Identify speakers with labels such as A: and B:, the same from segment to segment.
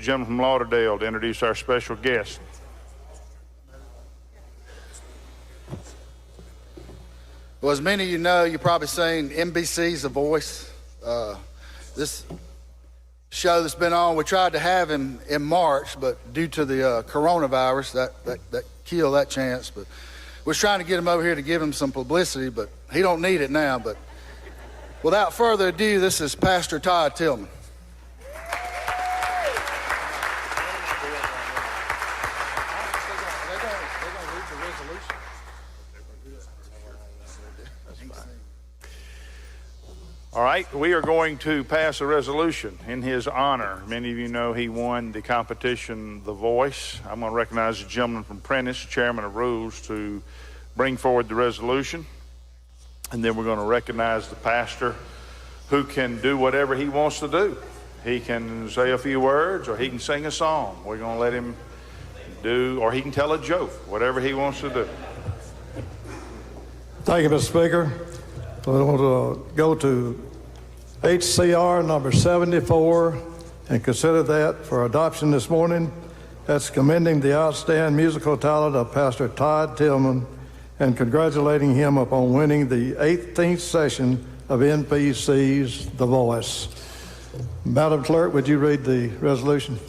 A: gentleman from Lauderdale to introduce our special guest.
B: Well, as many of you know, you're probably saying NBC's The Voice. This show that's been on, we tried to have him in March, but due to the coronavirus, that killed that chance. But we're trying to get him over here to give him some publicity, but he don't need it now. But without further ado, this is Pastor Todd Tillman.
A: All right, we are going to pass a resolution in his honor. Many of you know he won the competition, The Voice. I'm going to recognize the gentleman from Prentice, Chairman of Rules, to bring forward the resolution. And then we're going to recognize the pastor who can do whatever he wants to do. He can say a few words, or he can sing a song. We're going to let him do, or he can tell a joke, whatever he wants to do.
C: Thank you, Mr. Speaker. I want to go to HCR number 74 and consider that for adoption this morning. That's commending the outstanding musical talent of Pastor Todd Tillman and congratulating him upon winning the 18th session of NPC's The Voice. Madam Clerk, would you read the resolution?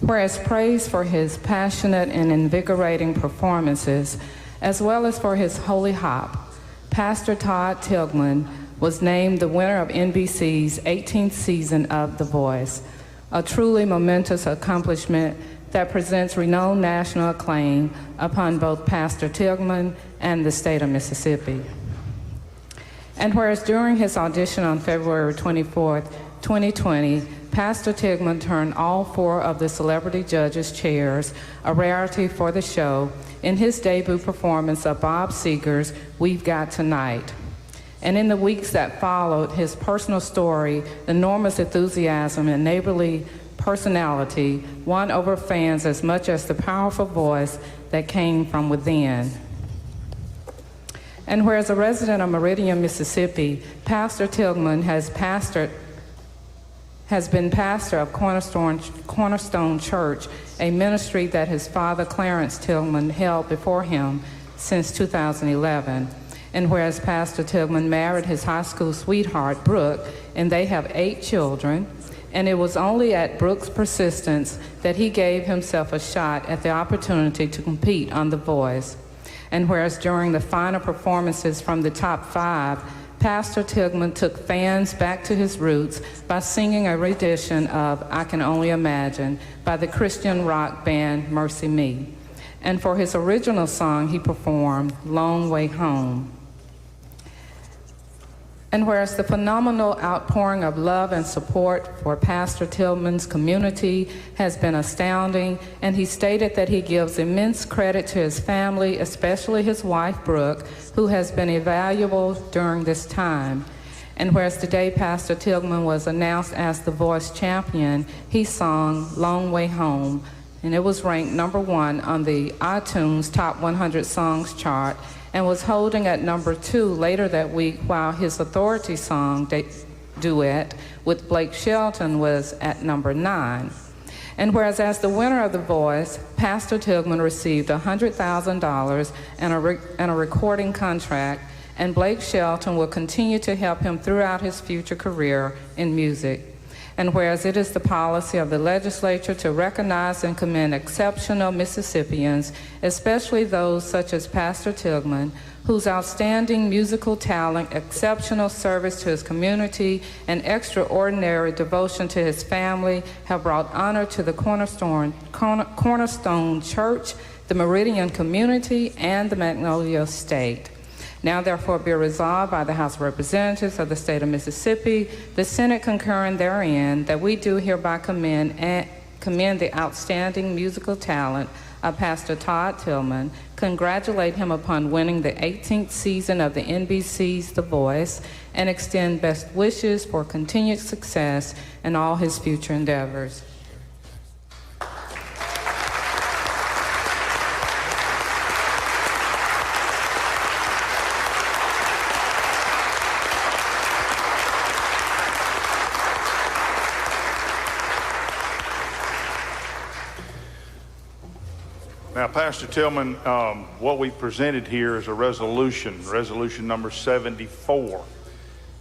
D: Whereas praise for his passionate and invigorating performances, as well as for his holy hop, Pastor Todd Tillman was named the winner of NBC's 18th season of The Voice, a truly momentous accomplishment that presents renowned national acclaim upon both Pastor Tillman and the state of Mississippi. And whereas during his audition on February 24th, 2020, Pastor Tillman turned all 4 of the celebrity judges' chairs, a rarity for the show, in his debut performance of Bob Seger's We've Got Tonight. And in the weeks that followed, his personal story, enormous enthusiasm, and neighborly personality won over fans as much as the powerful voice that came from within. And whereas a resident of Meridian, Mississippi, Pastor Tillman has been pastor of Cornerstone Church, a ministry that his father Clarence Tillman held before him since 2011. And whereas Pastor Tillman married his high school sweetheart, Brooke, and they have 8 children, and it was only at Brooke's persistence that he gave himself a shot at the opportunity to compete on The Voice. And whereas during the final performances from the top 5, Pastor Tillman took fans back to his roots by singing a rendition of I Can Only Imagine by the Christian rock band Mercy Me. And for his original song, he performed Long Way Home. And whereas the phenomenal outpouring of love and support for Pastor Tillman's community has been astounding, and he stated that he gives immense credit to his family, especially his wife, Brooke, who has been invaluable during this time. And whereas today Pastor Tillman was announced as the Voice champion, he sung Long Way Home, and it was ranked number 1 on the iTunes Top 100 Songs chart, and was holding at number 2 later that week, while his Authority song duet with Blake Shelton was at number 9. And whereas as the winner of The Voice, Pastor Tillman received $100,000 and a recording contract, and Blake Shelton will continue to help him throughout his future career in music. And whereas it is the policy of the legislature to recognize and commend exceptional Mississippians, especially those such as Pastor Tillman, whose outstanding musical talent, exceptional service to his community, and extraordinary devotion to his family have brought honor to the Cornerstone Church, the Meridian community, and the Magnolia State. Now therefore be resolved by the House of Representatives of the state of Mississippi, the Senate concurring therein, that we do hereby commend the outstanding musical talent of Pastor Todd Tillman, congratulate him upon winning the 18th season of the NBC's The Voice, and extend best wishes for continued success in all his future endeavors.
A: Now, Pastor Tillman, what we presented here is a resolution number 74.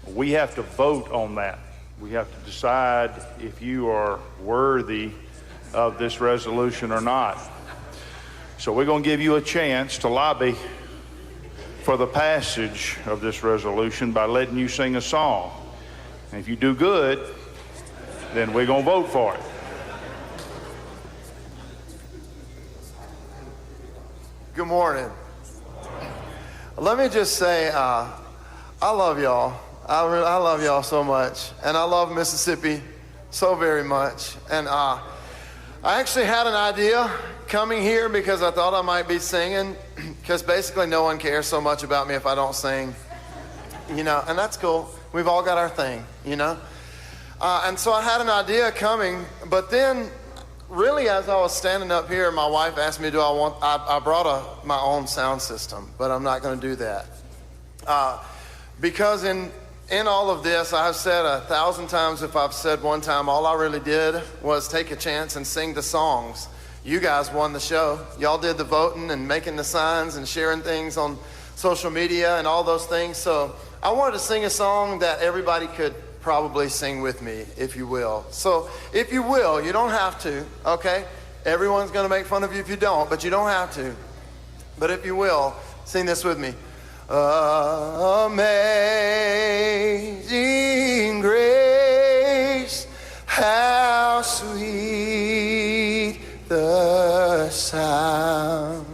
A: We have to vote on that. We have to decide if you are worthy of this resolution or not. So we're going to give you a chance to lobby for the passage of this resolution by letting you sing a song. And if you do good, then we're going to vote for it.
E: Good morning. Let me just say, I love y'all. I love y'all so much. And I love Mississippi so very much. And I actually had an idea coming here because I thought I might be singing, because basically no one cares so much about me if I don't sing, you know, and that's cool. We've all got our thing, you know. And so I had an idea coming, but then really, as I was standing up here, my wife asked me, I brought my own sound system, but I'm not going to do that. Because in all of this, I've said 1,000 times, if I've said one time, all I really did was take a chance and sing the songs. You guys won the show. Y'all did the voting and making the signs and sharing things on social media and all those things. So I wanted to sing a song that everybody could probably sing with me, if you will. So if you will, you don't have to, okay? Everyone's going to make fun of you if you don't, but you don't have to. But if you will, sing this with me. Amazing grace, how sweet the sound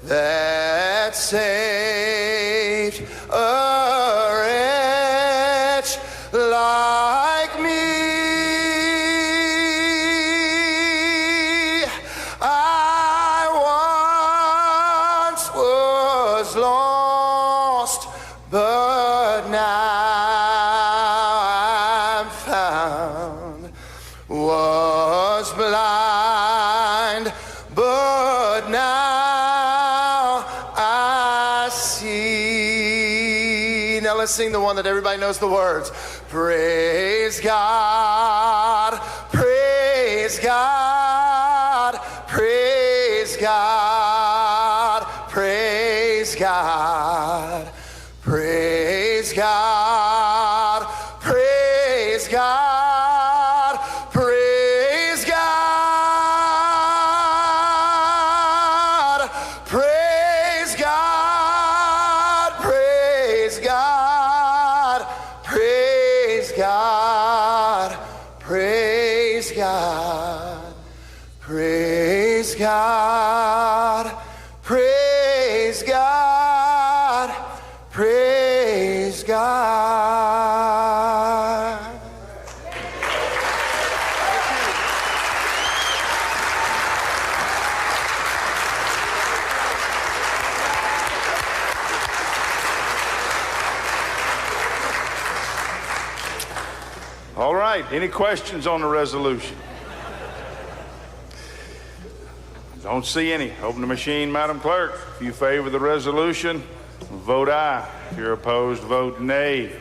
E: that saved a wretch like me. I once was lost, but now I'm found. Was blind, but now I see. Now let's sing the one that everybody knows the words. Praise God, praise God, praise God, praise God, praise God, praise God, praise God, praise God, praise God, praise God, praise God, praise God, praise God, praise God.
A: All right, any questions on the resolution? Don't see any. Open the machine, Madam Clerk. If you favor the resolution, vote aye. If you're opposed, vote nay.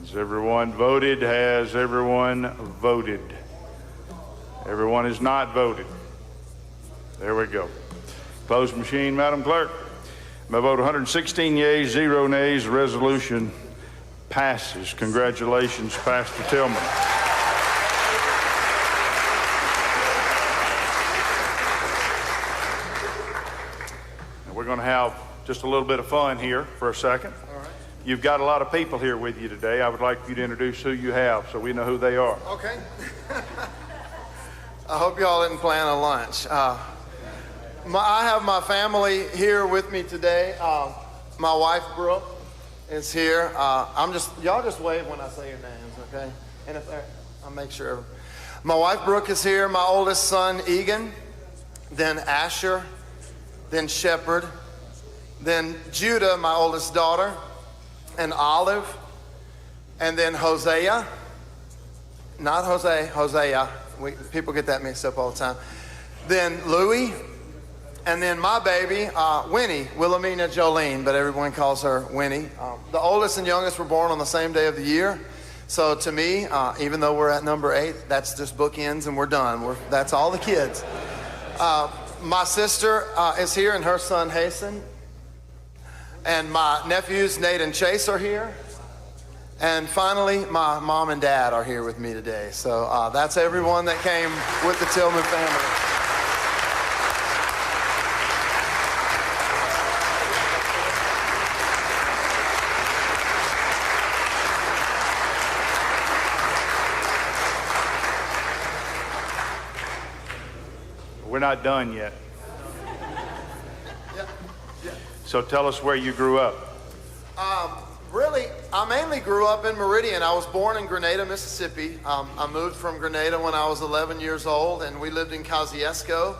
A: Has everyone voted? Has everyone voted? Everyone has not voted. There we go. Close the machine, Madam Clerk. By vote 116 yeas, 0 nays, the resolution passes. Congratulations, Pastor Tillman. We're going to have just a little bit of fun here for a second.
E: All right.
A: You've got a lot of people here with you today. I would like you to introduce who you have so we know who they are.
E: Okay. I hope y'all didn't plan a lunch. I have my family here with me today. My wife, Brooke, is here. Y'all just wave when I say your names, okay? And I'll make sure. My wife, Brooke, is here. My oldest son, Egan. Then Asher. Then Shepherd. Then Judah, my oldest daughter. And Olive. And then Hosea. Not Jose, Hosea. People get that mixed up all the time. Then Louie. And then my baby, Winnie, Wilhelmina Jolene, but everyone calls her Winnie. The oldest and youngest were born on the same day of the year. So to me, even though we're at number 8, that's just bookends and we're done. That's all the kids. My sister is here and her son Hasten. And my nephews Nate and Chase are here. And finally, my mom and dad are here with me today. So that's everyone that came with the Tillman family.
A: We're not done yet. So tell us where you grew up.
E: Really, I mainly grew up in Meridian. I was born in Grenada, Mississippi. I moved from Grenada when I was 11 years old, and we lived in Kosciuszko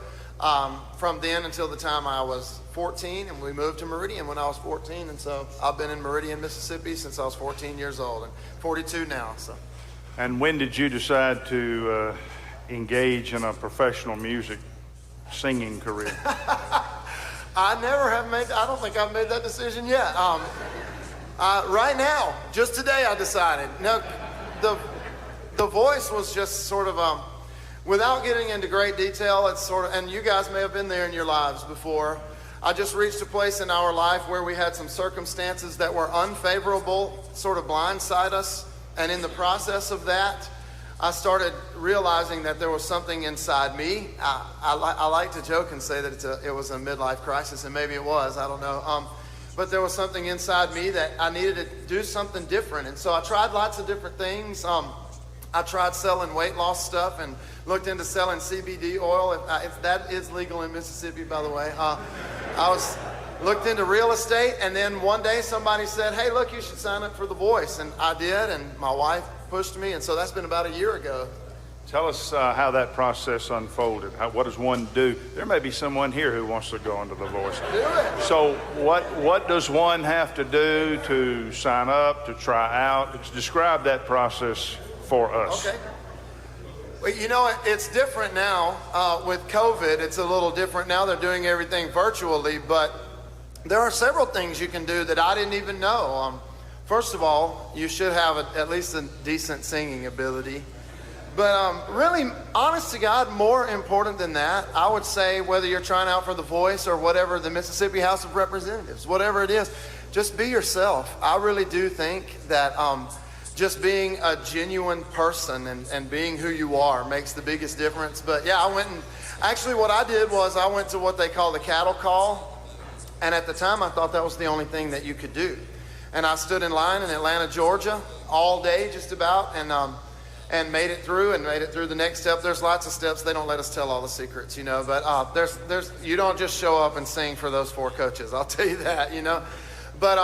E: from then until the time I was 14, and we moved to Meridian when I was 14, and so I've been in Meridian, Mississippi since I was 14 years old, and 42 now. So.
A: And when did you decide to engage in a professional music singing career?
E: I don't think I've made that decision yet. Right now, just today I decided. Now, the voice was just sort of, without getting into great detail, it's sort of, and you guys may have been there in your lives before. I just reached a place in our life where we had some circumstances that were unfavorable, sort of blindside us, and in the process of that, I started realizing that there was something inside me. I like to joke and say that it was a midlife crisis, and maybe it was, I don't know. But there was something inside me that I needed to do something different. And so I tried lots of different things. I tried selling weight loss stuff and looked into selling CBD oil. If that is legal in Mississippi, by the way. Looked into real estate, and then one day somebody said, hey, look, you should sign up for The Voice. And I did, and my wife pushed me, and so that's been about a year ago.
A: Tell us how that process unfolded. What does one do? There may be someone here who wants to go into The Voice.
E: Do it.
A: So what does one have to do to sign up, to try out? Describe that process for us.
E: Okay. Well, you know, it's different now. With COVID, it's a little different now. They're doing everything virtually, but there are several things you can do that I didn't even know. First of all, you should have at least a decent singing ability. But really, honest to God, more important than that, I would say whether you're trying out for The Voice or whatever, the Mississippi House of Representatives, whatever it is, just be yourself. I really do think that just being a genuine person and being who you are makes the biggest difference. But yeah, actually what I did was I went to what they call the cattle call. And at the time, I thought that was the only thing that you could do. And I stood in line in Atlanta, Georgia, all day just about, and made it through the next step. There's lots of steps. They don't let us tell all the secrets, you know, but there's you don't just show up and sing for those 4 coaches. I'll tell you that, you know. But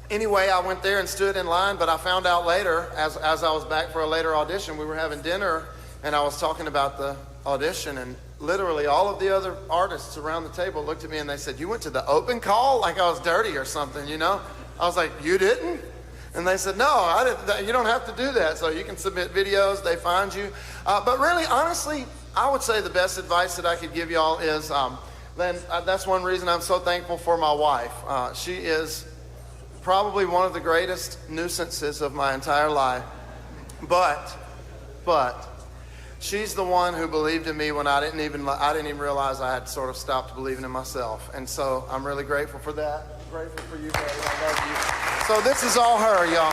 E: anyway, I went there and stood in line, but I found out later, as I was back for a later audition, we were having dinner, and I was talking about the audition, and literally all of the other artists around the table looked at me and they said, you went to the open call? Like I was dirty or something, you know? I was like, you didn't? And they said, no, I didn't. You don't have to do that. So you can submit videos, they find you. But really, honestly, I would say the best advice that I could give y'all is, that's one reason I'm so thankful for my wife. She is probably one of the greatest nuisances of my entire life. But she's the one who believed in me when I didn't even realize I had sort of stopped believing in myself. And so I'm really grateful for that. I'm grateful for you, buddy. I love you. So this is all her, y'all.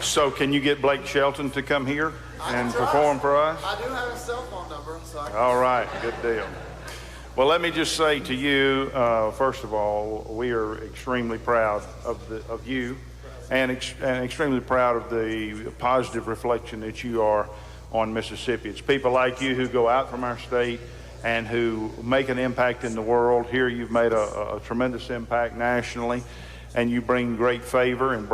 A: So can you get Blake Shelton to come here and perform for us?
E: I do have his cell phone number. So
A: All right, good deal. Well, let me just say to you, first of all, we are extremely proud of you. And extremely proud of the positive reflection that you are on Mississippi. It's people like you who go out from our state and who make an impact in the world. Here you've made a tremendous impact nationally, and you bring great favor and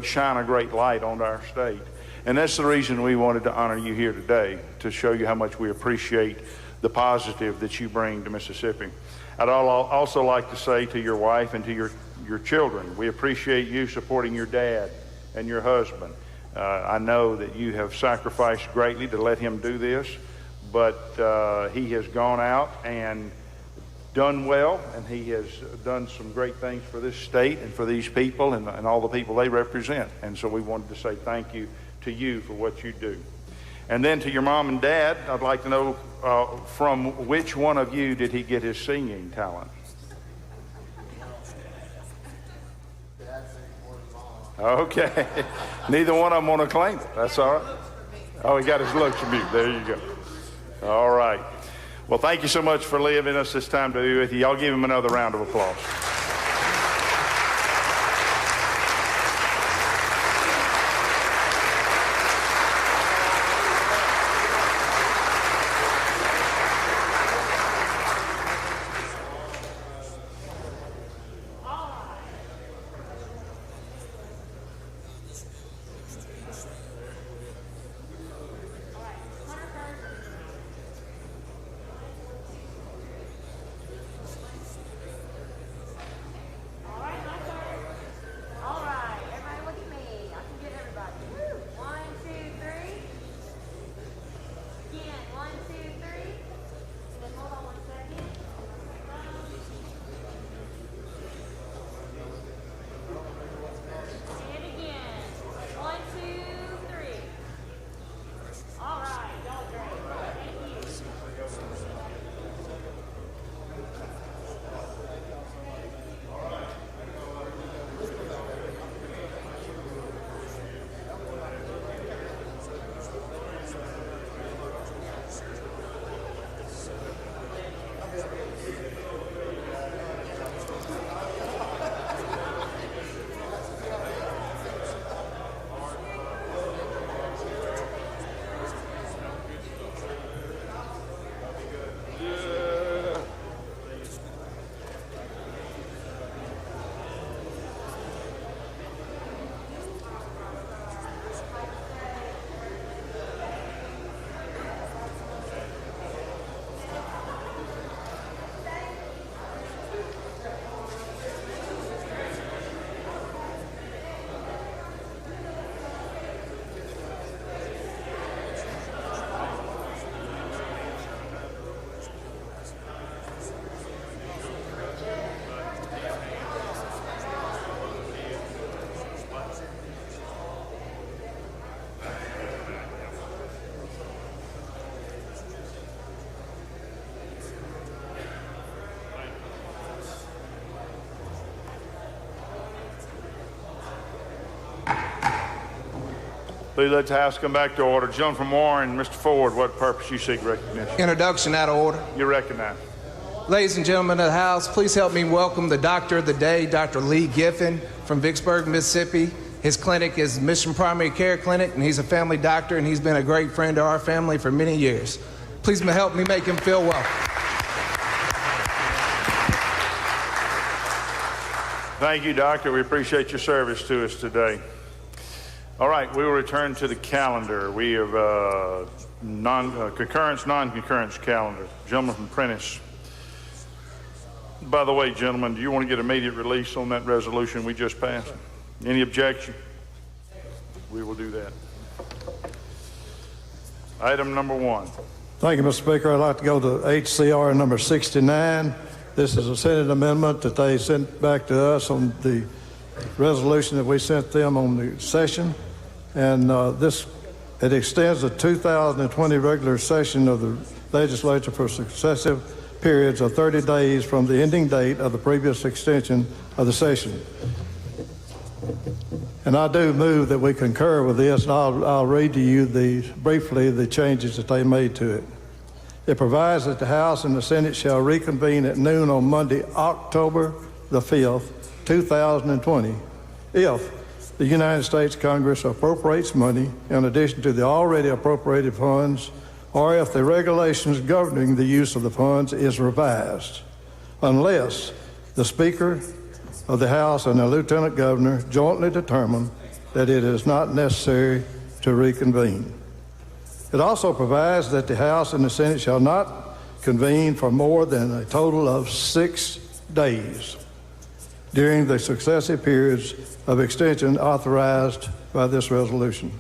A: shine a great light on our state. And that's the reason we wanted to honor you here today, to show you how much we appreciate the positive that you bring to Mississippi. I'd also like to say to your wife and to your children, we appreciate you supporting your dad and your husband. I know that you have sacrificed greatly to let him do this, but he has gone out and done well, and he has done some great things for this state and for these people and all the people they represent. And so we wanted to say thank you to you for what you do. And then to your mom and dad, I'd like to know from which one of you did he get his singing talent? Okay. Neither one of them want to claim it. That's all right. Oh, he got his looks from you. There you go. All right. Well, thank you so much for leaving us this time to be with you. Y'all give him another round of applause. Please let the House come back to order. Gentleman from Warren, Mr. Ford, what purpose you seek recognition?
F: Introduction out of order.
A: You're recognized.
F: Ladies and gentlemen of the House, please help me welcome the doctor of the day, Dr. Lee Giffen from Vicksburg, Mississippi. His clinic is Mission Primary Care Clinic, and he's a family doctor, and he's been a great friend to our family for many years. Please help me make him feel welcome.
A: Thank you, Doctor. We appreciate your service to us today. All right, we will return to the calendar. We have concurrence, non-concurrence calendar. Gentleman from Prentice. By the way, gentlemen, do you want to get immediate release on that resolution we just passed? Any objection? We will do that. Item number 1.
C: Thank you, Mr. Speaker. I'd like to go to HCR number 69. This is a Senate amendment that they sent back to us on the resolution that we sent them on the session. And it extends the 2020 regular session of the legislature for successive periods of 30 days from the ending date of the previous extension of the session. And I do move that we concur with this, and I'll read to you briefly the changes that they made to it. It provides that the House and the Senate shall reconvene at noon on Monday, October the 5th, 2020, if the United States Congress appropriates money in addition to the already appropriated funds, or if the regulations governing the use of the funds is revised, unless the Speaker of the House and the Lieutenant Governor jointly determine that it is not necessary to reconvene. It also provides that the House and the Senate shall not convene for more than a total of 6 days during the successive periods of extension authorized by this resolution.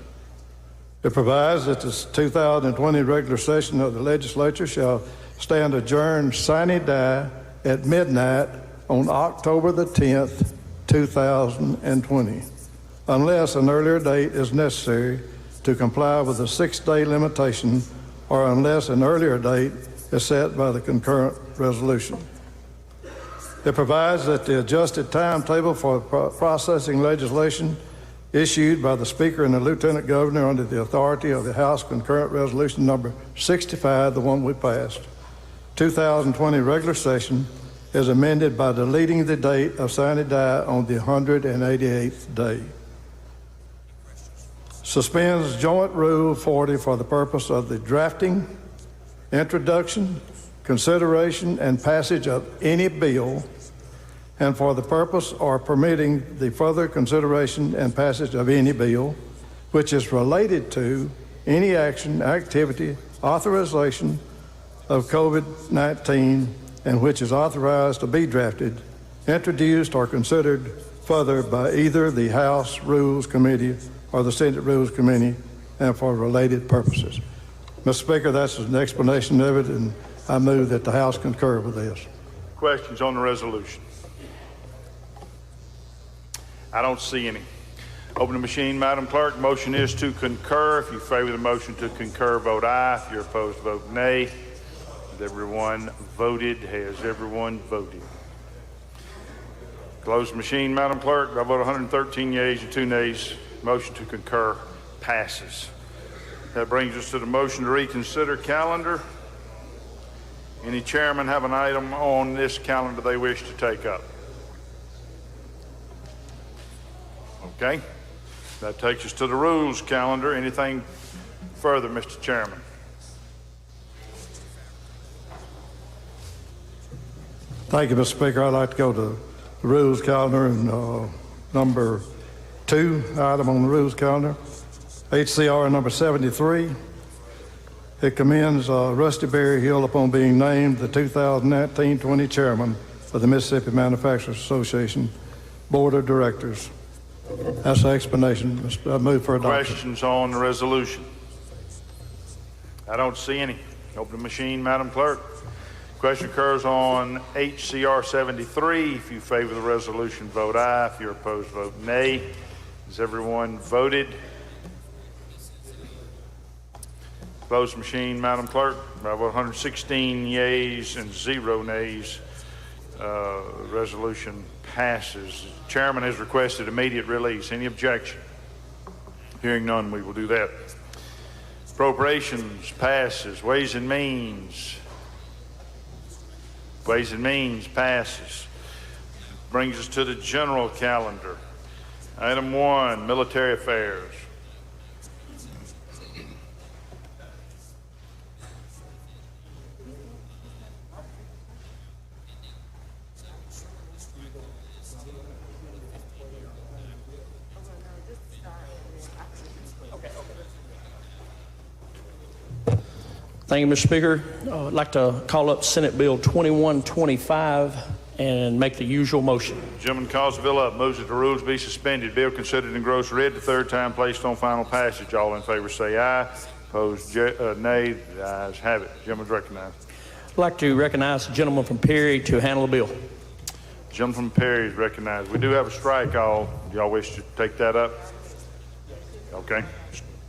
C: It provides that the 2020 regular session of the legislature shall stand adjourned sine die at midnight on October the 10th, 2020, unless an earlier date is necessary to comply with the 6-day limitation or unless an earlier date is set by the concurrent resolution. It provides that the adjusted timetable for processing legislation issued by the Speaker and the Lieutenant Governor under the authority of the House Concurrent Resolution number 65, the one we passed, 2020 regular session, is amended by deleting the date of sine die on the 188th day. Suspends Joint Rule 40 for the purpose of the drafting, introduction, consideration, and passage of any bill, and for the purpose or permitting the further consideration and passage of any bill which is related to any action, activity, authorization of COVID-19 and which is authorized to be drafted, introduced, or considered further by either the House Rules Committee or the Senate Rules Committee and for related purposes. Mr. Speaker, that's an explanation of it, and I move that the House concur with this.
A: Questions on the resolution? I don't see any. Open the machine, Madam Clerk. Motion is to concur. If you favor the motion to concur, vote aye. If you're opposed, vote nay. Has everyone voted? Has everyone voted? Close the machine, Madam Clerk. I vote 113 yeas and 2 nays. Motion to concur passes. That brings us to the motion to reconsider calendar. Any chairman have an item on this calendar they wish to take up? Okay. That takes us to the rules calendar. Anything further, Mr. Chairman?
C: Thank you, Mr. Speaker. I'd like to go to the rules calendar and number 2 item on the rules calendar, HCR number 73. It commends Rusty Berryhill upon being named the 2019-20 chairman of the Mississippi Manufacturers Association Board of Directors. That's the explanation. I move for adoption.
A: Questions on the resolution? I don't see any. Open the machine, Madam Clerk. Question occurs on HCR 73. If you favor the resolution, vote aye. If you're opposed, vote nay. Has everyone voted? Close the machine, Madam Clerk. By vote 116 yeas and 0 nays, resolution passes. The chairman has requested immediate release. Any objection? Hearing none, we will do that. Appropriations passes. Ways and Means. Ways and Means passes. Brings us to the general calendar. Item 1, Military Affairs.
G: Thank you, Mr. Speaker. I'd like to call up Senate Bill 2125 and make the usual motion.
A: The gentleman calls the bill up, moves that the rules be suspended. Bill considered in gross read the 3rd time, placed on final passage. All in favor say aye. Opposed, nay. The ayes have it. The gentleman's recognized.
G: I'd like to recognize the gentleman from Perry to handle the bill.
A: The gentleman from Perry is recognized. We do have a strike all. Do y'all wish to take that up? Okay.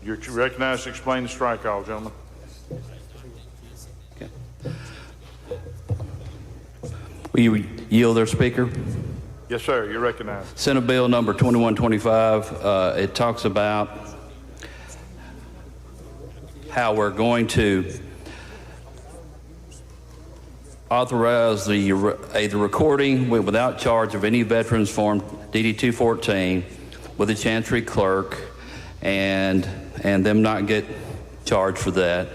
A: You're recognized to explain the strike all, gentlemen.
H: Will you yield there, Speaker?
A: Yes, sir. You're recognized.
H: Senate Bill number 2125, it talks about how we're going to authorize the recording without charge of any Veterans Form DD-214 with the Chancery Clerk and them not get charged for that.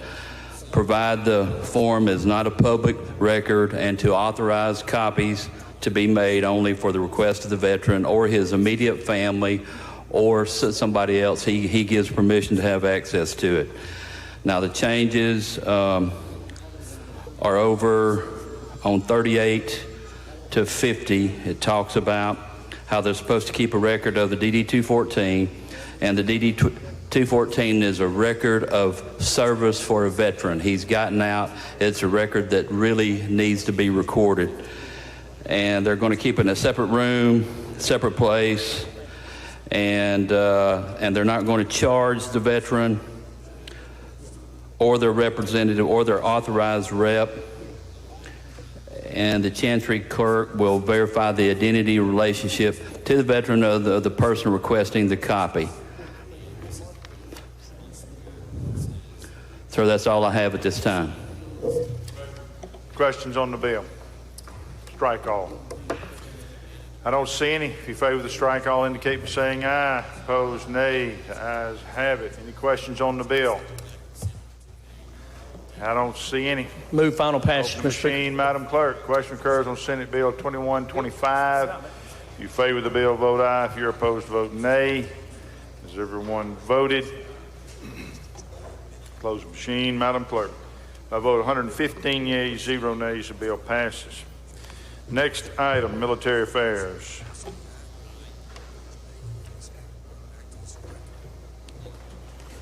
H: Provide the form is not a public record and to authorize copies to be made only for the request of the veteran or his immediate family or somebody else. He gives permission to have access to it. Now the changes are over on 38 to 50. It talks about how they're supposed to keep a record of the DD-214, and the DD-214 is a record of service for a veteran. He's gotten out. It's a record that really needs to be recorded. and they're going to keep it in a separate room, separate place, and they're not going to charge the veteran or their representative or their authorized rep. And the Chancery Clerk will verify the identity relationship to the veteran of the person requesting the copy. So that's all I have at this time.
A: Questions on the bill? Strike all. I don't see any. If you favor the strike all, indicate by saying aye. Opposed, nay. The ayes have it. Any questions on the bill? I don't see any.
G: Move final passage,
A: Open
G: Mr. Speaker.
A: machine, Madam Clerk. Question occurs on Senate Bill 2125. If you favor the bill, vote aye. If you're opposed, vote nay. Has everyone voted? Close the machine, Madam Clerk. By vote 115 yeas, 0 nays, the bill passes. Next item, military affairs.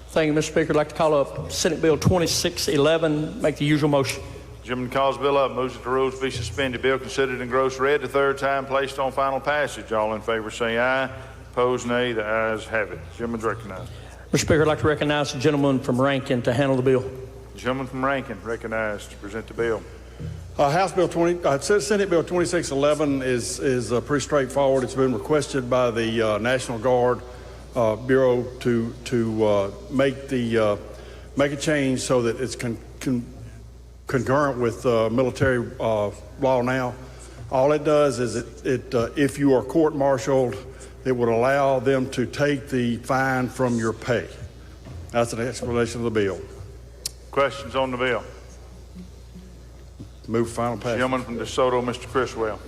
G: Thank you, Mr. Speaker. I'd like to call up Senate Bill 2611. Make the usual motion.
A: Gentleman calls the bill up, moves that the rules be suspended. Bill considered in gross red the third time, placed on final passage. All in favor say aye. Opposed, nay. The ayes have it. Gentleman's recognized.
G: Mr. Speaker, I'd like to recognize the gentleman from Rankin to handle the bill.
A: Gentleman from Rankin recognized to present the bill.
I: Senate Bill 2611 is pretty straightforward. It's been requested by the National Guard Bureau to make a change so that it's concurrent with military law now. All it does is if you are court-martialed, it would allow them to take the fine from your pay. That's an explanation of the bill.
A: Questions on the bill?
I: Move final passage.
A: Gentleman from DeSoto, Mr. Criswell.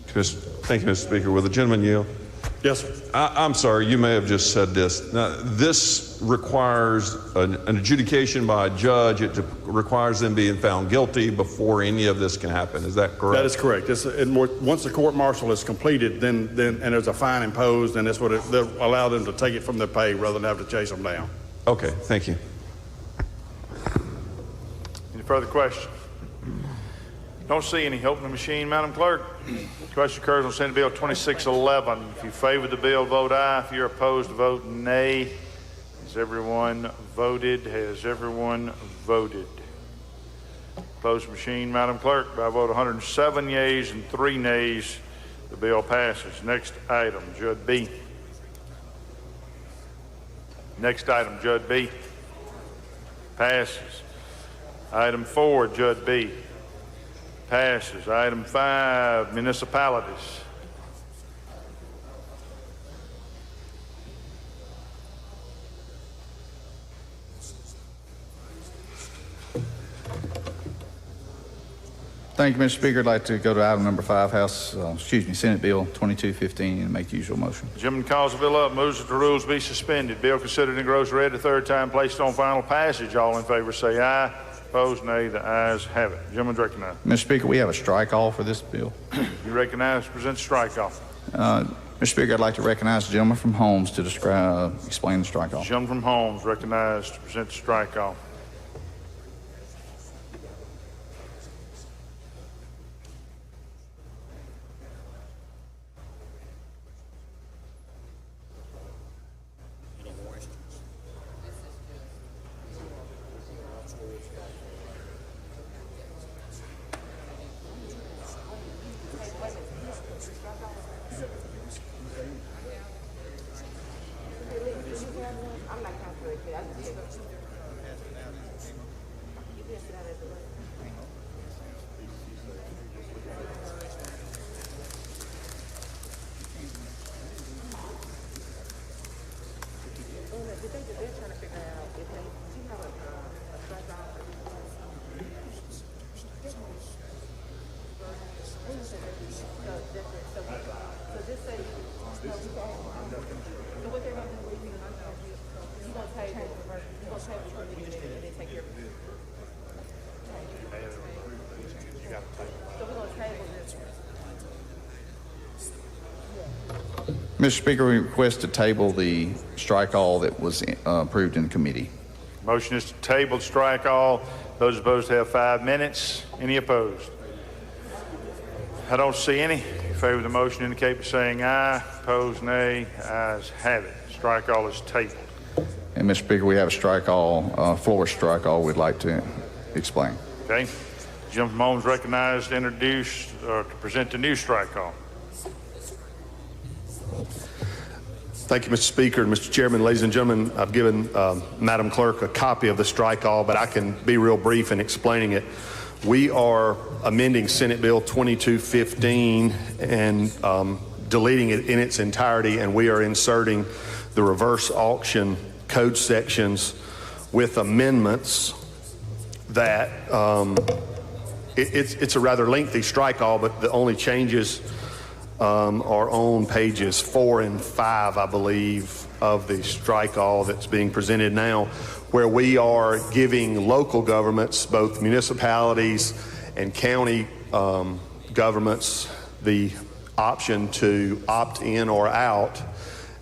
J: Thank you, Mr. Speaker. Will the gentleman yield?
I: Yes, sir.
J: I'm sorry, you may have just said this. Now, this requires an adjudication by a judge. It requires them being found guilty before any of this can happen. Is that correct?
I: That is correct. Once the court-martial is completed, then and there's a fine imposed, and that's what they'll allow them to take it from their pay rather than have to chase them down.
J: Okay, thank you.
A: Any further questions? Don't see any. Open the machine, Madam Clerk. Question occurs on Senate Bill 2611. If you favor the bill, vote aye. If you're opposed, vote nay. Has everyone voted? Has everyone voted? Close the machine, Madam Clerk. By a vote 107 yeas and 3 nays, the bill passes. Next item, Judd B. Next item, Judd B. Passes. Item 4, Judd B. Passes. Item 5, municipalities.
K: Thank you, Mr. Speaker. I'd like to go to item number 5, Senate Bill 2215, and make the usual motion.
A: Gentleman calls the bill up, moves that the rules be suspended. Bill considered in gross red the third time, placed on final passage. All in favor say aye. Opposed, nay. The ayes have it. Gentleman's recognized.
K: Mr. Speaker, we have a strike all for this bill.
A: You recognize, present strike off.
K: Mr. Speaker, I'd like to recognize the gentleman from Holmes to explain the strike off.
A: Gentleman from Holmes recognized to present the strike off.
K: Mr. Speaker, we request to table the strike all that was approved in committee.
A: Motion is to table the strike all. Those opposed have 5 minutes. Any opposed? I don't see any. In favor of the motion indicate by saying aye. Opposed, nay. Ayes have it. Strike all is tabled.
K: And Mr. Speaker, we have a strike all, floor strike all we'd like to explain.
A: Okay. Jim from Holmes recognized to introduce or to present the new strike all.
L: Thank you, Mr. Speaker and Mr. Chairman. Ladies and gentlemen, I've given Madam Clerk a copy of the strike all, but I can be real brief in explaining it. We are amending Senate Bill 2215 and deleting it in its entirety, and we are inserting the reverse auction code sections with amendments that it's a rather lengthy strike all, but the only changes are on pages 4 and 5, I believe, of the strike all that's being presented now, where we are giving local governments, both municipalities and county governments, the option to opt in or out,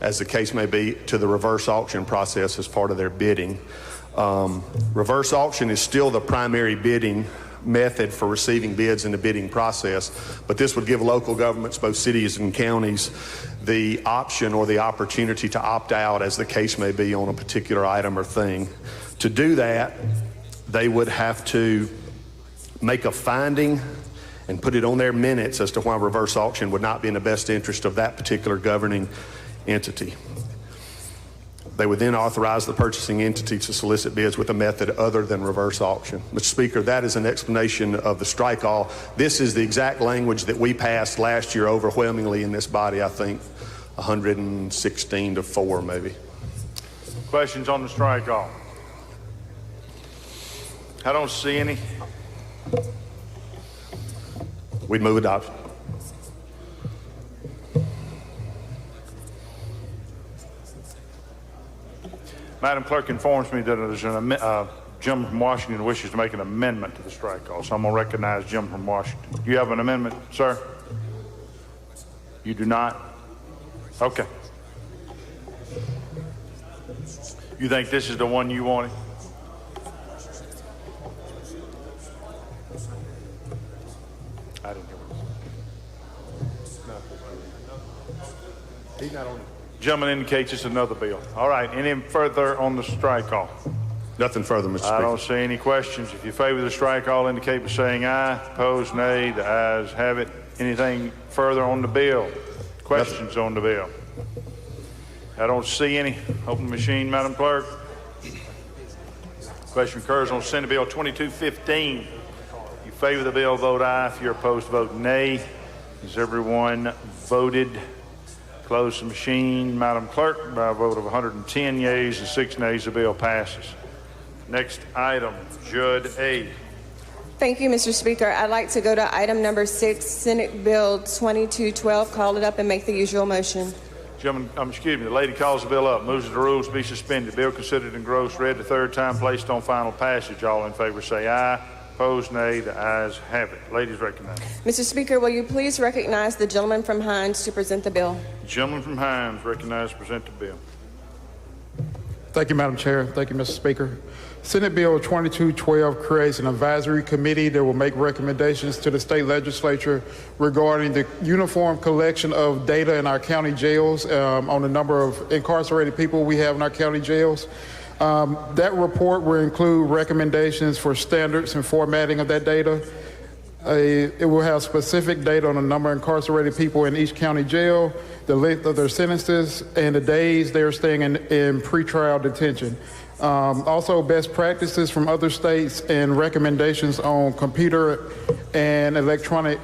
L: as the case may be, to the reverse auction process as part of their bidding. Reverse auction is still the primary bidding method for receiving bids in the bidding process, but this would give local governments, both cities and counties, the option or the opportunity to opt out, as the case may be, on a particular item or thing. To do that, they would have to make a finding and put it on their minutes as to why reverse auction would not be in the best interest of that particular governing entity. They would then authorize the purchasing entity to solicit bids with a method other than reverse auction. Mr. Speaker, that is an explanation of the strike all. This is the exact language that we passed last year overwhelmingly in this body, I think 116 to 4 maybe.
A: Questions on the strike all? I don't see any.
L: We'd move adoption.
A: Madam Clerk informs me that there's a gentleman from Washington who wishes to make an amendment to the strike all, so I'm going to recognize Jim from Washington. Do you have an amendment, sir? You do not? Okay. You think this is the one you wanted? I didn't hear what he said. He's not on it. Gentleman indicates it's another bill. All right, any further on the strike all?
L: Nothing further, Mr. Speaker.
A: I don't see any questions. If you favor the strike all, indicate by saying aye. Opposed, nay. The ayes have it. Anything further on the bill? Questions on the bill? I don't see any. Open the machine, Madam Clerk. Question occurs on Senate Bill 2215. If you favor the bill, vote aye. If you're opposed, vote nay. Has everyone voted? Close the machine, Madam Clerk. By a vote of 110 yeas and 6 nays, the bill passes. Next item, Judd A.
M: Thank you, Mr. Speaker. I'd like to go to item number 6, Senate Bill 2212. Call it up and make the usual motion.
A: Gentlemen, excuse me, the lady calls the bill up, moves that the rules be suspended. Bill considered in gross read the third time, placed on final passage. All in favor say aye. Opposed, nay. The ayes have it. Ladies recognized.
M: Mr. Speaker, will you please recognize the gentleman from Hines to present the bill?
A: Gentleman from Hines recognized to present the bill.
N: Thank you, Madam Chair. Thank you, Mr. Speaker. Senate Bill 2212 creates an advisory committee that will make recommendations to the state legislature regarding the uniform collection of data in our county jails on the number of incarcerated people we have in our county jails. That report will include recommendations for standards and formatting of that data. It will have specific data on the number of incarcerated people in each county jail, the length of their sentences, and the days they are staying in pretrial detention. Also, best practices from other states and recommendations on computer and electronic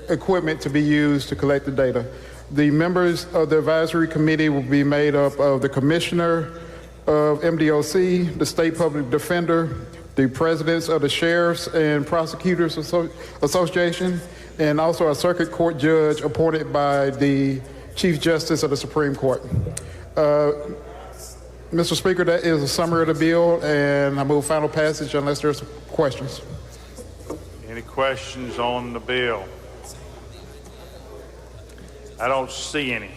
N: equipment to be used to collect the data. The members of the advisory committee will be made up of the commissioner of MDOC, the state public defender, the presidents of the Sheriffs and Prosecutors Association, and also a circuit court judge appointed by the Chief Justice of the Supreme Court. Mr. Speaker, that is a summary of the bill, and I move final passage unless there's questions.
A: Any questions on the bill? I don't see any.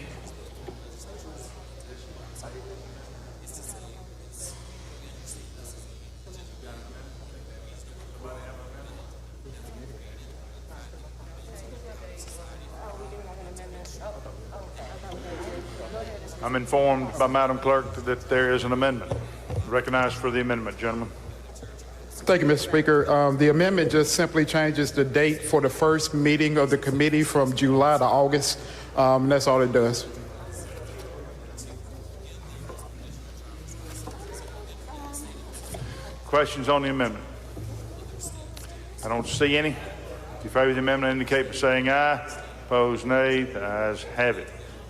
A: I'm informed by Madam Clerk that there is an amendment. Recognized for the amendment, gentlemen.
N: Thank you, Mr. Speaker. The amendment just simply changes the date for the first meeting of the committee from July to August. And that's all it does.
A: Questions on the amendment? I don't see any. If you favor the amendment, indicate by saying aye. Opposed, nay. The ayes have it.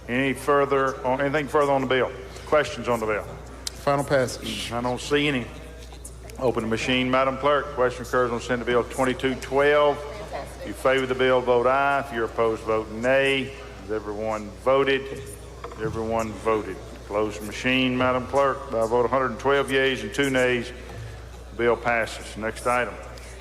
A: Anything further on the bill? Questions on the bill?
N: Final passage.
A: I don't see any. Open the machine, Madam Clerk. Question occurs on Senate Bill 2212. If you favor the bill, vote aye. If you're opposed, vote nay. Has everyone voted? Everyone voted. Close the machine, Madam Clerk. By a vote of 112 yeas and 2 nays, the bill passes. Next item.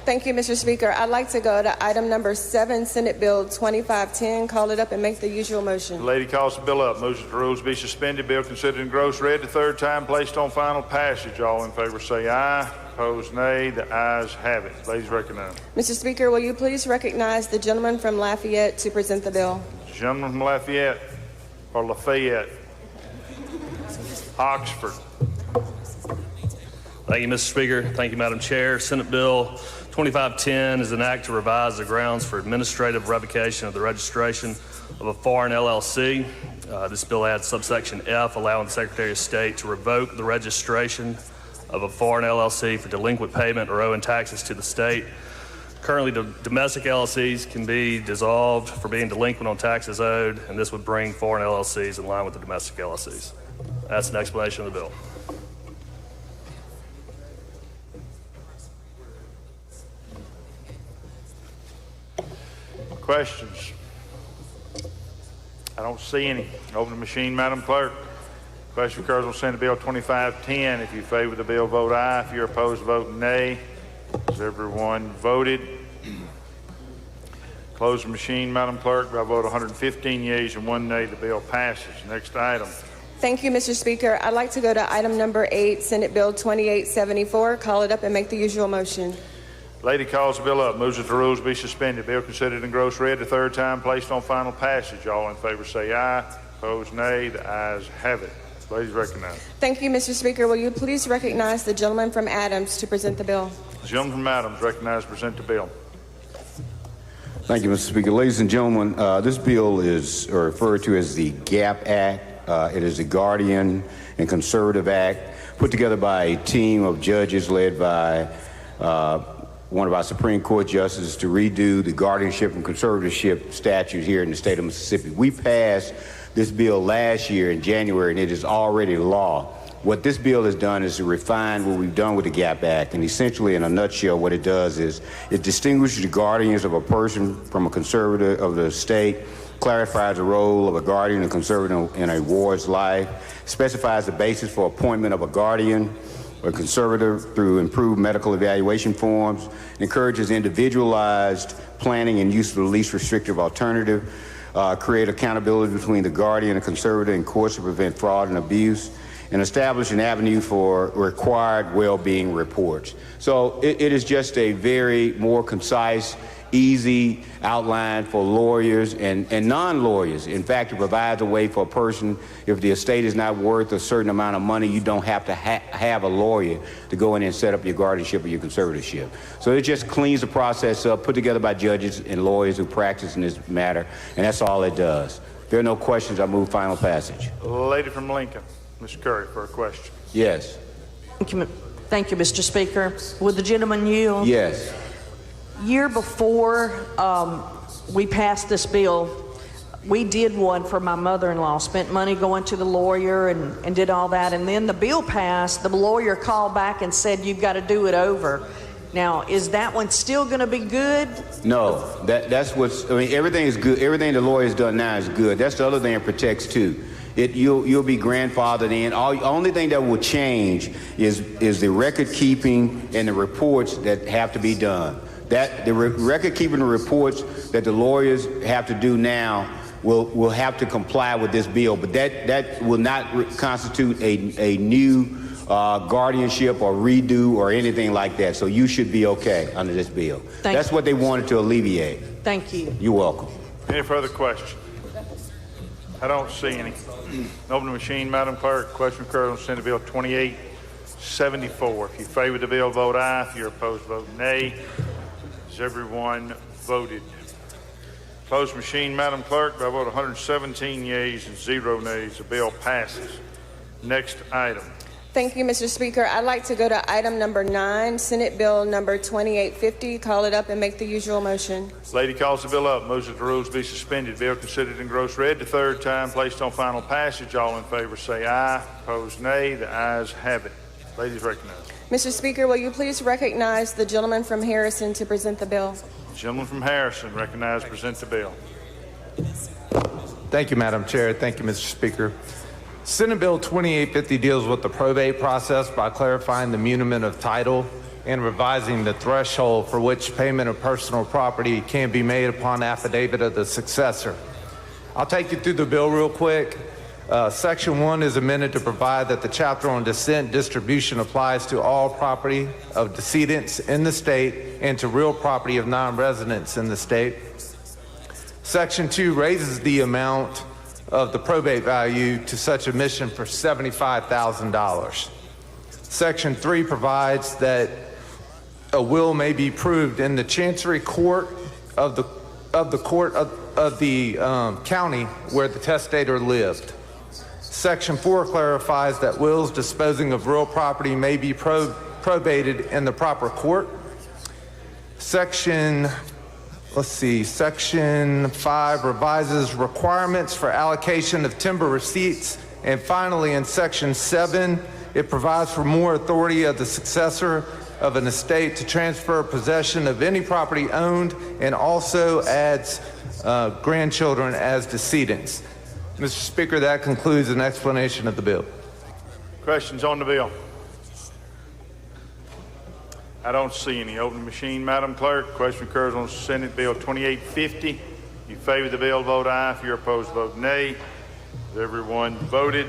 M: Thank you, Mr. Speaker. I'd like to go to item number 7, Senate Bill 2510. Call it up and make the usual motion.
A: The lady calls the bill up. Moves that the rules be suspended. Bill considered in gross read the third time, placed on final passage. All in favor say aye. Opposed, nay. The ayes have it. Ladies recognized.
M: Mr. Speaker, will you please recognize the gentleman from Lafayette to present the bill?
A: The gentleman from Lafayette, or Lafayette, Oxford.
O: Thank you, Mr. Speaker. Thank you, Madam Chair. Senate Bill 2510 is an act to revise the grounds for administrative revocation of the registration of a foreign LLC. This bill adds subsection F, allowing the Secretary of State to revoke the registration of a foreign LLC for delinquent payment or owing taxes to the state. Currently, domestic LLCs can be dissolved for being delinquent on taxes owed, and this would bring foreign LLCs in line with the domestic LLCs. That's an explanation of the bill.
A: Questions? I don't see any. Open the machine, Madam Clerk. Question occurs on Senate Bill 2510. If you favor the bill, vote aye. If you're opposed, vote nay. Has everyone voted? Close the machine, Madam Clerk. By a vote of 115 yeas and 1 nay, the bill passes. Next item.
M: Thank you, Mr. Speaker. I'd like to go to item number 8, Senate Bill 2874. Call it up and make the usual motion.
A: Lady calls the bill up, moves that the rules be suspended. Bill considered in gross read the third time, placed on final passage. All in favor say aye. Opposed, nay. The ayes have it. Ladies recognized.
M: Thank you, Mr. Speaker. Will you please recognize the gentleman from Adams to present the bill?
A: The gentleman from Adams recognized to present the bill.
P: Thank you, Mr. Speaker. Ladies and gentlemen, this bill is referred to as the GAP Act. It is a Guardian and Conservative Act put together by a team of judges led by one of our Supreme Court justices to redo the guardianship and conservatorship statute here in the state of Mississippi. We passed this bill last year in January, and it is already law. What this bill has done is to refine what we've done with the GAP Act, and essentially, in a nutshell, what it does is it distinguishes the guardians of a person from a conservator of the state, clarifies the role of a guardian and conservator in a ward's life, specifies the basis for appointment of a guardian or conservator through improved medical evaluation forms, encourages individualized planning and use of the least restrictive alternative, create accountability between the guardian and conservator in courts to prevent fraud and abuse, and establish an avenue for required well-being reports. So it is just a very more concise, easy outline for lawyers and non-lawyers. In fact, it provides a way for a person, if the estate is not worth a certain amount of money, you don't have to have a lawyer to go in and set up your guardianship or your conservatorship. So it just cleans the process up, put together by judges and lawyers who practice in this matter, and that's all it does. If there are no questions, I move final passage.
A: Lady from Lincoln, Ms. Curry, for a question.
P: Yes.
Q: Thank you, Mr. Speaker. Would the gentleman yield?
P: Yes.
Q: Year before we passed this bill, we did one for my mother-in-law, spent money going to the lawyer and did all that, and then the bill passed. The lawyer called back and said, you've got to do it over. Now, is that one still going to be good?
P: No, that's what's, I mean, everything is good. Everything the lawyer's done now is good. That's the other thing it protects too. You'll be grandfathered in. Only thing that will change is the record keeping and the reports that have to be done. That the record keeping reports that the lawyers have to do now will have to comply with this bill, but that will not constitute a new guardianship or redo or anything like that. So you should be okay under this bill. That's what they wanted to alleviate.
Q: Thank you.
P: You're welcome.
A: Any further questions? I don't see any. Open the machine, Madam Clerk. Question occurs on Senate Bill 2874. If you favor the bill, vote aye. If you're opposed, vote nay. Has everyone voted? Close the machine, Madam Clerk. By a vote of 117 yeas and 0 nays, the bill passes. Next item.
M: Thank you, Mr. Speaker. I'd like to go to item number 9, Senate Bill number 2850. Call it up and make the usual motion.
A: Lady calls the bill up, moves that the rules be suspended. Bill considered in gross read the third time, placed on final passage. All in favor say aye. Opposed nay. The ayes have it. Ladies recognized.
M: Mr. Speaker, will you please recognize the gentleman from Harrison to present the bill?
A: The gentleman from Harrison recognized, present the bill.
R: Thank you, Madam Chair. Thank you, Mr. Speaker. Senate Bill 2850 deals with the probate process by clarifying the muniment of title and revising the threshold for which payment of personal property can be made upon affidavit of the successor. I'll take you through the bill real quick. Section 1 is amended to provide that the chapter on descent distribution applies to all property of decedents in the state and to real property of non-residents in the state. Section 2 raises the amount of the probate value to such admission for $75,000. Section 3 provides that a will may be proved in the Chancery Court of the county where the testator lived. Section 4 clarifies that wills disposing of real property may be probated in the proper court. Section 5 revises requirements for allocation of timber receipts. And finally, in Section 7, it provides for more authority of the successor of an estate to transfer possession of any property owned, and also adds grandchildren as decedents. Mr. Speaker, that concludes an explanation of the bill.
A: Questions on the bill? I don't see any. Open the machine, Madam Clerk. Question occurs on Senate Bill 2850. If you favor the bill, vote aye. If you're opposed, vote nay. Has everyone voted?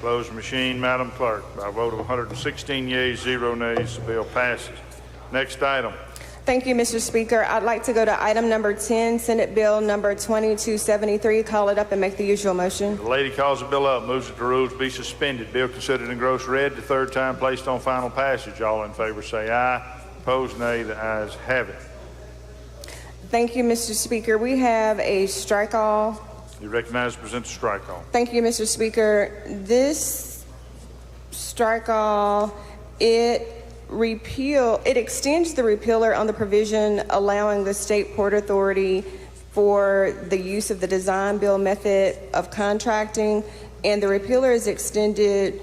A: Close the machine, Madam Clerk. By a vote of 116 yeas, 0 nays, the bill passes. Next item.
M: Thank you, Mr. Speaker. I'd like to go to item number 10, Senate Bill number 2273. Call it up and make the usual motion.
A: The lady calls the bill up, moves that the rules be suspended. Bill considered in gross read the third time, placed on final passage. All in favor say aye. Opposed nay. The ayes have it.
M: Thank you, Mr. Speaker. We have a strike all.
A: You recognize present the strike all.
M: Thank you, Mr. Speaker. This strike all, it extends the repealer on the provision allowing the state port authority for the use of the design bill method of contracting, and the repealer is extended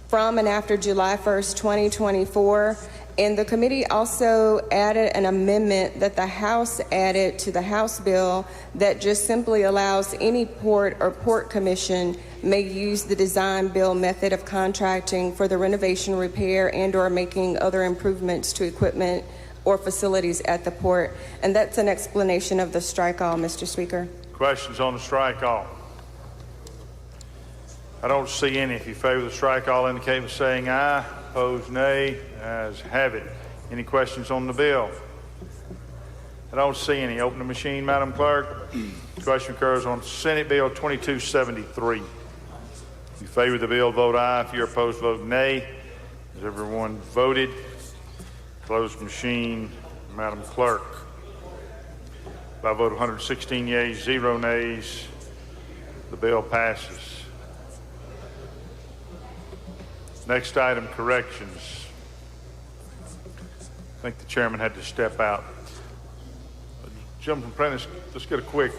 M: from and after July 1st, 2024. And the committee also added an amendment that the House added to the House bill that just simply allows any port or port commission may use the design bill method of contracting for the renovation, repair, and or making other improvements to equipment or facilities at the port. And that's an explanation of the strike all, Mr. Speaker.
A: Questions on the strike all? I don't see any. If you favor the strike all, indicate by saying aye. Opposed nay. Ayes have it. Any questions on the bill? I don't see any. Open the machine, Madam Clerk. Question occurs on Senate Bill 2273. If you favor the bill, vote aye. If you're opposed, vote nay. Has everyone voted? Closed machine, Madam Clerk. By a vote of 116 yeas, 0 nays, the bill passes. Next item, corrections. I think the chairman had to step out. Gentleman from Prentice, let's get a quick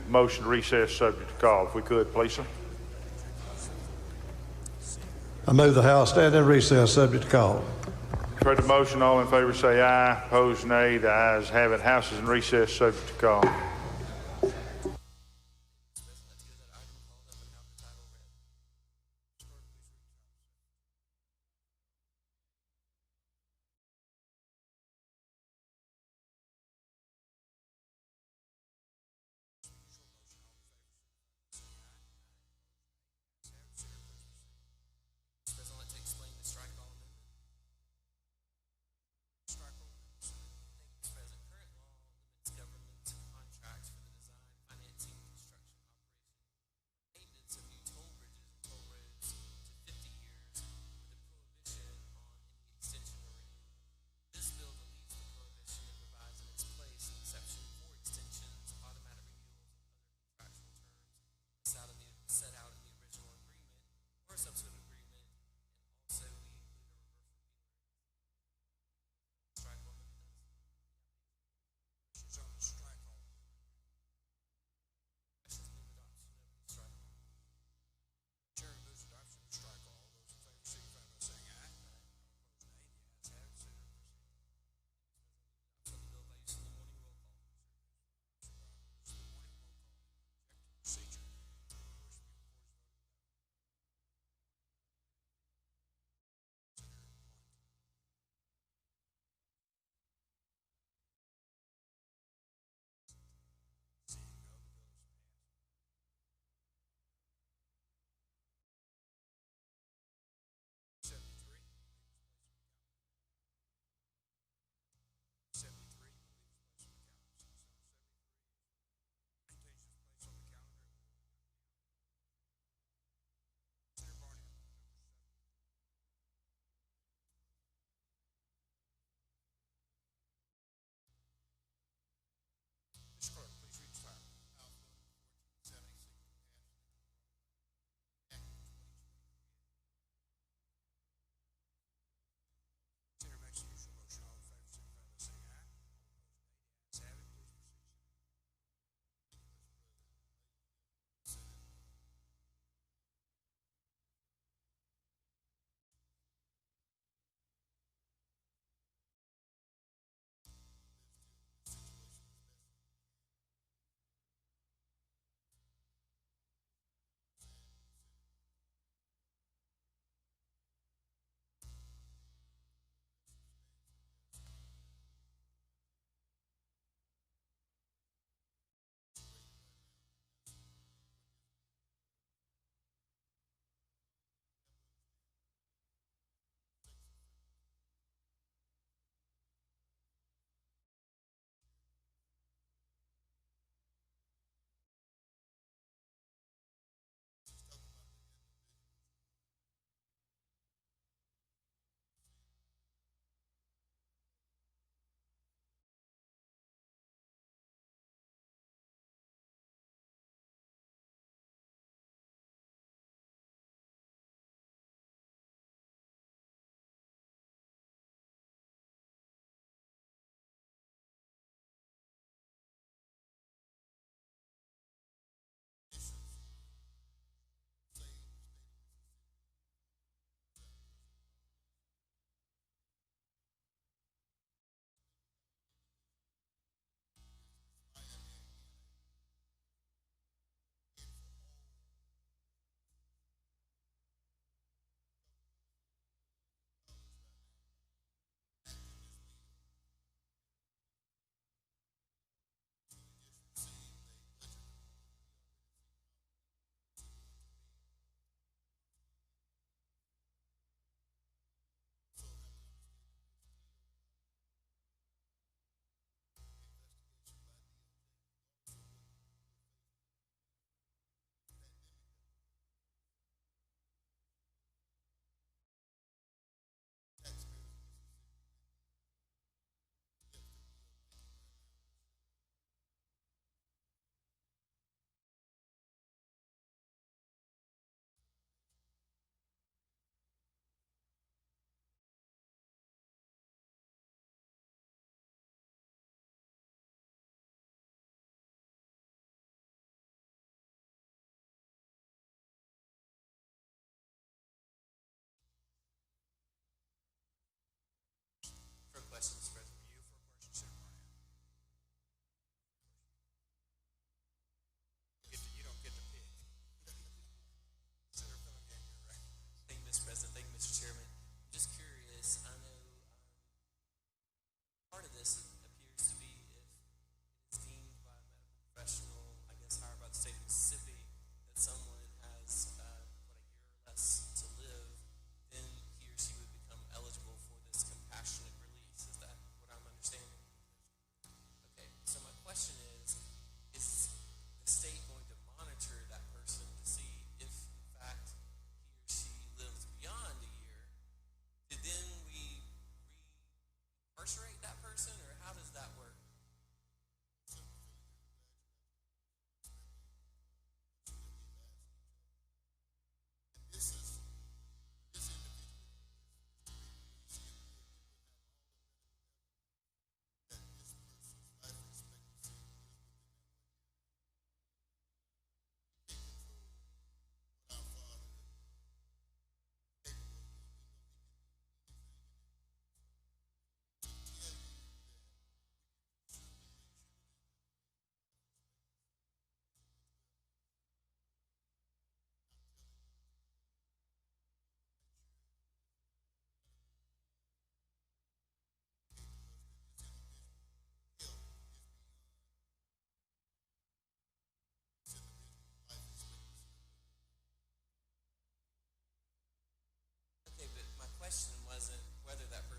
A: motion to recess subject to call, if we could, please, sir.
C: I move the House stand in recess subject to call.
A: Heard the motion. All in favor say aye. Opposed nay. The ayes have it. House is in recess subject to call.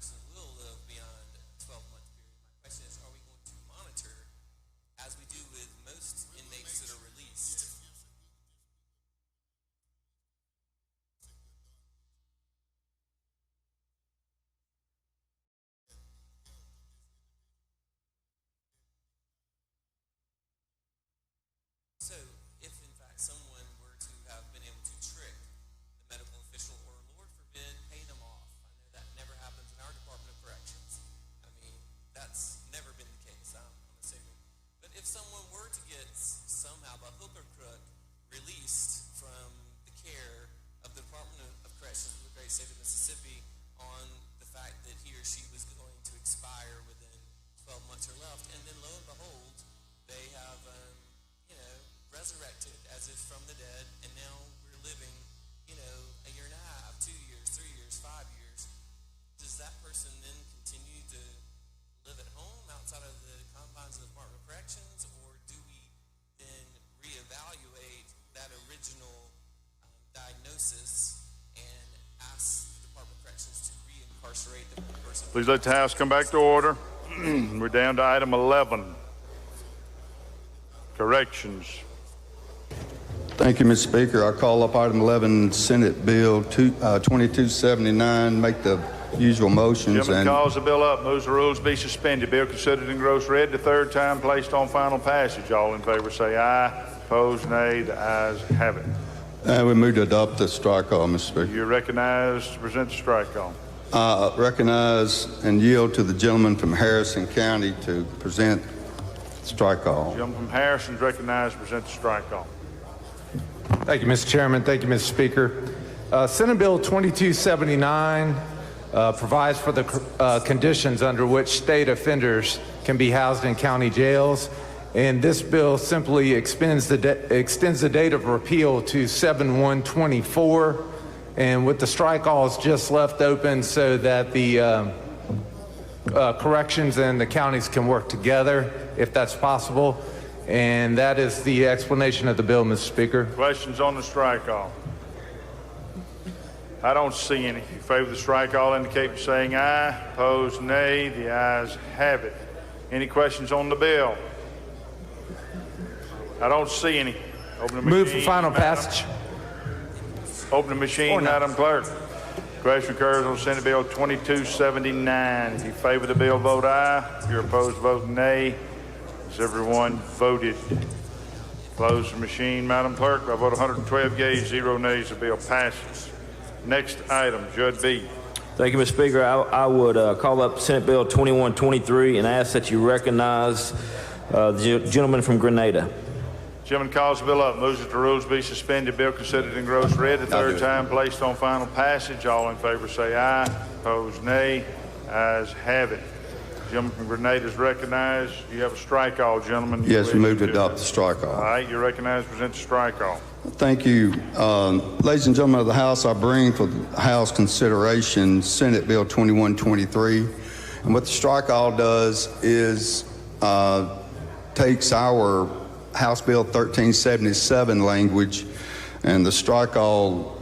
S: person will live beyond a 12-month period. My question is, are we going to monitor, as we do with most inmates that are released? So, if in fact someone were to have been able to trick the medical official, or Lord forbid, pay them off, I know that never happens in our Department of Corrections. I mean, that's never been the case, I'm assuming. But if someone were to get somehow by hook or crook released from the care of the Department of Corrections of the great state of Mississippi on the fact that he or she was going to expire within 12 months or left, and then lo and behold, they have, resurrected as if from the dead, and now we're living, a year and a half, 2 years, 3 years, 5 years. Does that person then continue to live at home outside of the confines of the Department of Corrections, or do we then reevaluate that original diagnosis and ask the Department of Corrections to reincarcerate the person?
A: Please let the House come back to order. We're down to item 11, corrections.
T: Thank you, Mr. Speaker. I call up item 11, Senate Bill 2279. Make the usual motions.
A: Chairman calls the bill up, moves the rules be suspended. Bill considered in gross read the third time, placed on final passage. All in favor say aye. Opposed, nay. The ayes have it.
T: We move to adopt the strike all, Mr. Speaker.
A: You're recognized to present the strike all.
T: Recognize and yield to the gentleman from Harrison County to present strike all.
A: The gentleman from Harrison is recognized to present the strike all.
R: Thank you, Mr. Chairman. Thank you, Mr. Speaker. Senate Bill 2279 provides for the conditions under which state offenders can be housed in county jails. And this bill simply extends the date of repeal to 7/1/24, and with the strike alls just left open so that the corrections and the counties can work together, if that's possible. And that is the explanation of the bill, Mr. Speaker.
A: Questions on the strike all? I don't see any. In favor of the strike all indicate by saying aye. Opposed, nay. The ayes have it. Any questions on the bill? I don't see any. Open the machine.
R: Move for final passage.
A: Open the machine, Madam Clerk. Question occurs on Senate Bill 2279. If you favor the bill, vote aye. If you're opposed, vote nay. Has everyone voted? Close the machine, Madam Clerk. By vote 112 yeas, 0 nays, the bill passes. Next item, Judge B.
U: Thank you, Mr. Speaker. I would call up Senate Bill 2123 and ask that you recognize the gentleman from Grenada.
A: Gentleman calls the bill up, moves that the rules be suspended. Bill considered in gross read the third time, placed on final passage. All in favor say aye. Opposed, nay. Ayes have it. Gentleman from Grenada is recognized. You have a strike all, gentlemen.
T: Yes, we move to adopt the strike all.
A: All right, you're recognized to present the strike all.
T: Thank you. Ladies and gentlemen of the House, I bring for the House consideration Senate Bill 2123. And what the strike all does is takes our House Bill 1377 language, and the strike all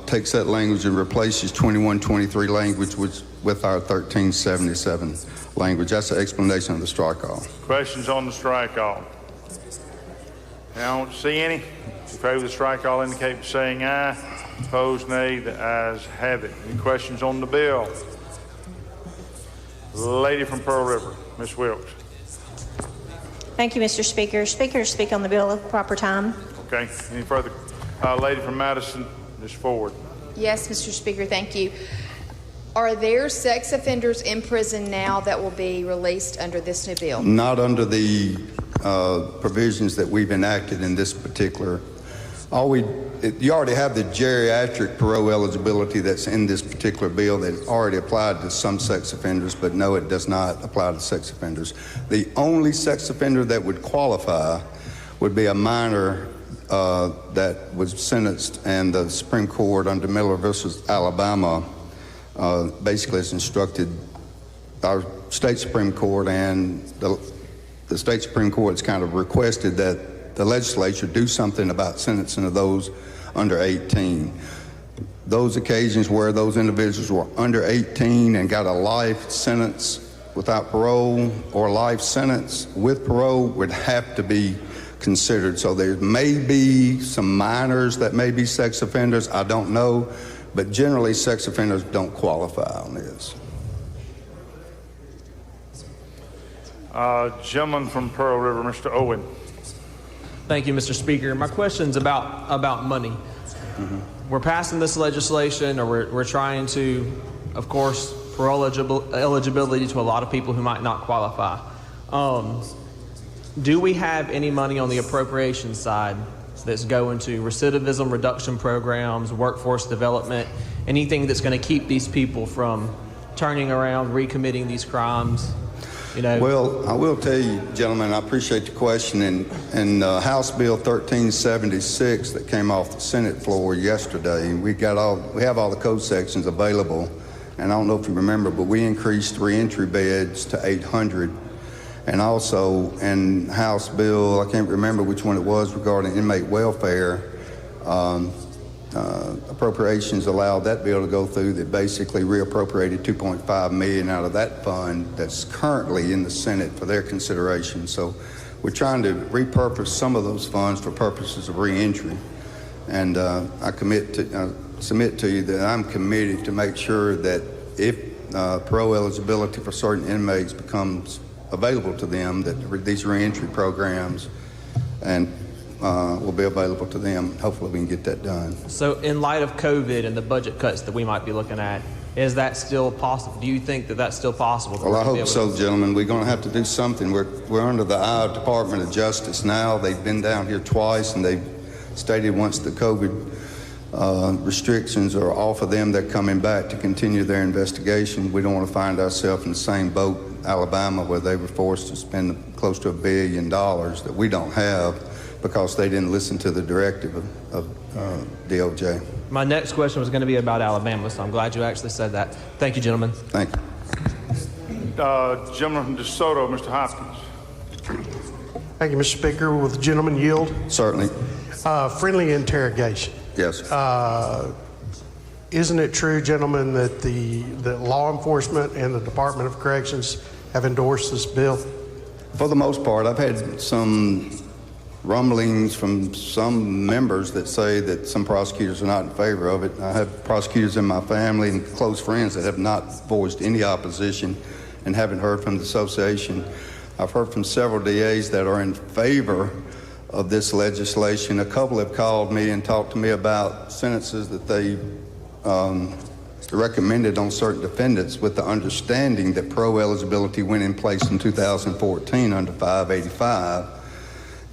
T: takes that language and replaces 2123 language with our 1377 language. That's the explanation of the strike all.
A: Questions on the strike all? I don't see any. In favor of the strike all indicate by saying aye. Opposed, nay. The ayes have it. Any questions on the bill? Lady from Pearl River, Ms. Wilkes.
V: Thank you, Mr. Speaker. Speaker, speak on the bill at the proper time.
A: Okay. Any further? Lady from Madison, Ms. Ford.
W: Yes, Mr. Speaker, thank you. Are there sex offenders in prison now that will be released under this new bill?
T: Not under the provisions that we've enacted in this particular. You already have the geriatric parole eligibility that's in this particular bill that already applied to some sex offenders, but no, it does not apply to sex offenders. The only sex offender that would qualify would be a minor that was sentenced, and the Supreme Court under Miller versus Alabama basically has instructed our state Supreme Court, and the state Supreme Court has kind of requested that the legislature do something about sentencing of those under 18. those occasions where those individuals were under 18 and got a life sentence without parole or life sentence with parole would have to be considered. So there may be some minors that may be sex offenders, I don't know, but generally sex offenders don't qualify on this.
A: Gentleman from Pearl River, Mr. Owen.
B: Thank you, Mr. Speaker. My question's about money. We're passing this legislation, or we're trying to, of course, parole eligibility to a lot of people who might not qualify. Do we have any money on the appropriation side that's going to recidivism reduction programs, workforce development, anything that's going to keep these people from turning around, recommitting these crimes? You know?
T: Well, I will tell you, gentlemen, I appreciate the question. In House Bill 1376 that came off the Senate floor yesterday, we have all the code sections available. And I don't know if you remember, but we increased reentry beds to 800. And also in House Bill, I can't remember which one it was, regarding inmate welfare, appropriations allowed that bill to go through that basically reappropriated $2.5 million out of that fund that's currently in the Senate for their consideration. So we're trying to repurpose some of those funds for purposes of reentry. And I submit to you that I'm committed to make sure that if parole eligibility for certain inmates becomes available to them, that these reentry programs will be available to them. Hopefully we can get that done.
B: So in light of COVID and the budget cuts that we might be looking at, is that still possible? Do you think that that's still possible?
T: Well, I hope so, gentlemen. We're going to have to do something. We're under the eye of Department of Justice now. They've been down here twice, and they've stated once the COVID restrictions are off of them, they're coming back to continue their investigation. We don't want to find ourselves in the same boat, Alabama, where they were forced to spend close to $1 billion that we don't have, because they didn't listen to the directive of DOJ.
B: My next question was going to be about Alabama, so I'm glad you actually said that. Thank you, gentlemen.
T: Thank you.
A: Gentleman from DeSoto, Mr. Hopkins.
D: Thank you, Mr. Speaker. Will the gentleman yield?
T: Certainly.
D: Friendly interrogation.
T: Yes, sir.
D: Isn't it true, gentlemen, that law enforcement and the Department of Corrections have endorsed this bill?
T: For the most part. I've had some rumblings from some members that say that some prosecutors are not in favor of it. I have prosecutors in my family and close friends that have not voiced any opposition and haven't heard from the association. I've heard from several DAs that are in favor of this legislation. A couple have called me and talked to me about sentences that they recommended on certain defendants, with the understanding that parole eligibility went in place in 2014 under 585.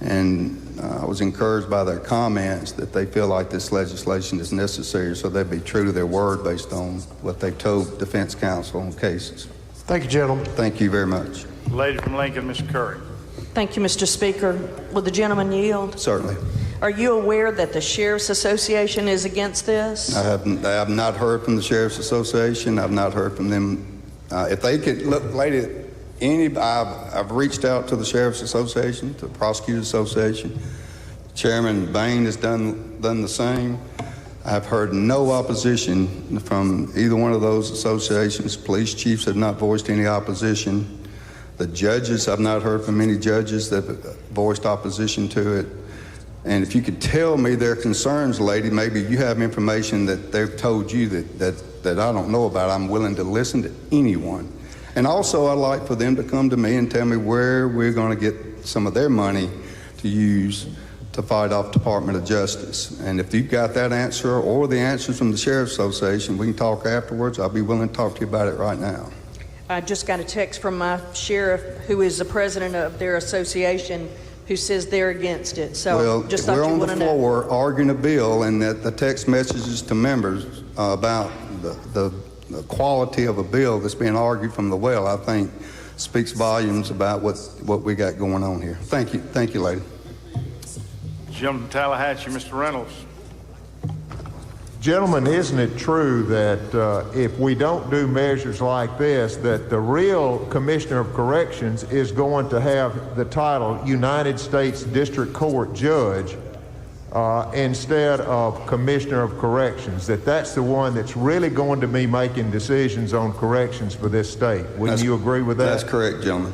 T: And I was encouraged by their comments that they feel like this legislation is necessary, so they'd be true to their word based on what they told defense counsel on cases.
D: Thank you, gentlemen.
T: Thank you very much.
A: Lady from Lincoln, Ms. Curry.
Q: Thank you, Mr. Speaker. Will the gentleman yield?
T: Certainly.
Q: Are you aware that the Sheriff's Association is against this?
T: I have not heard from the Sheriff's Association. I've not heard from them. If they could look, lady, I've reached out to the Sheriff's Association, to the Prosecutors Association. Chairman Bain has done the same. I've heard no opposition from either one of those associations. Police chiefs have not voiced any opposition. The judges, I've not heard from any judges that voiced opposition to it. And if you could tell me their concerns, lady, maybe you have information that they've told you that I don't know about. I'm willing to listen to anyone. And also, I'd like for them to come to me and tell me where we're going to get some of their money to use to fight off Department of Justice. And if you've got that answer or the answers from the Sheriff's Association, we can talk afterwards. I'll be willing to talk to you about it right now.
Q: I just got a text from my sheriff, who is the president of their association, who says they're against it. So
T: well,
Q: just thought
T: we're
Q: you
T: on the
Q: want to
T: floor arguing a bill, and that the text messages to members about the quality of a bill that's being argued from the well, I think, speaks volumes about what we got going on here. Thank you, lady.
A: Gentleman from Tallahatchie, Mr. Reynolds.
E: Gentlemen, isn't it true that if we don't do measures like this, that the real Commissioner of Corrections is going to have the title United States District Court Judge, instead of Commissioner of Corrections, that's the one that's really going to be making decisions on corrections for this state. Wouldn't you agree with that?
T: That's correct, gentlemen.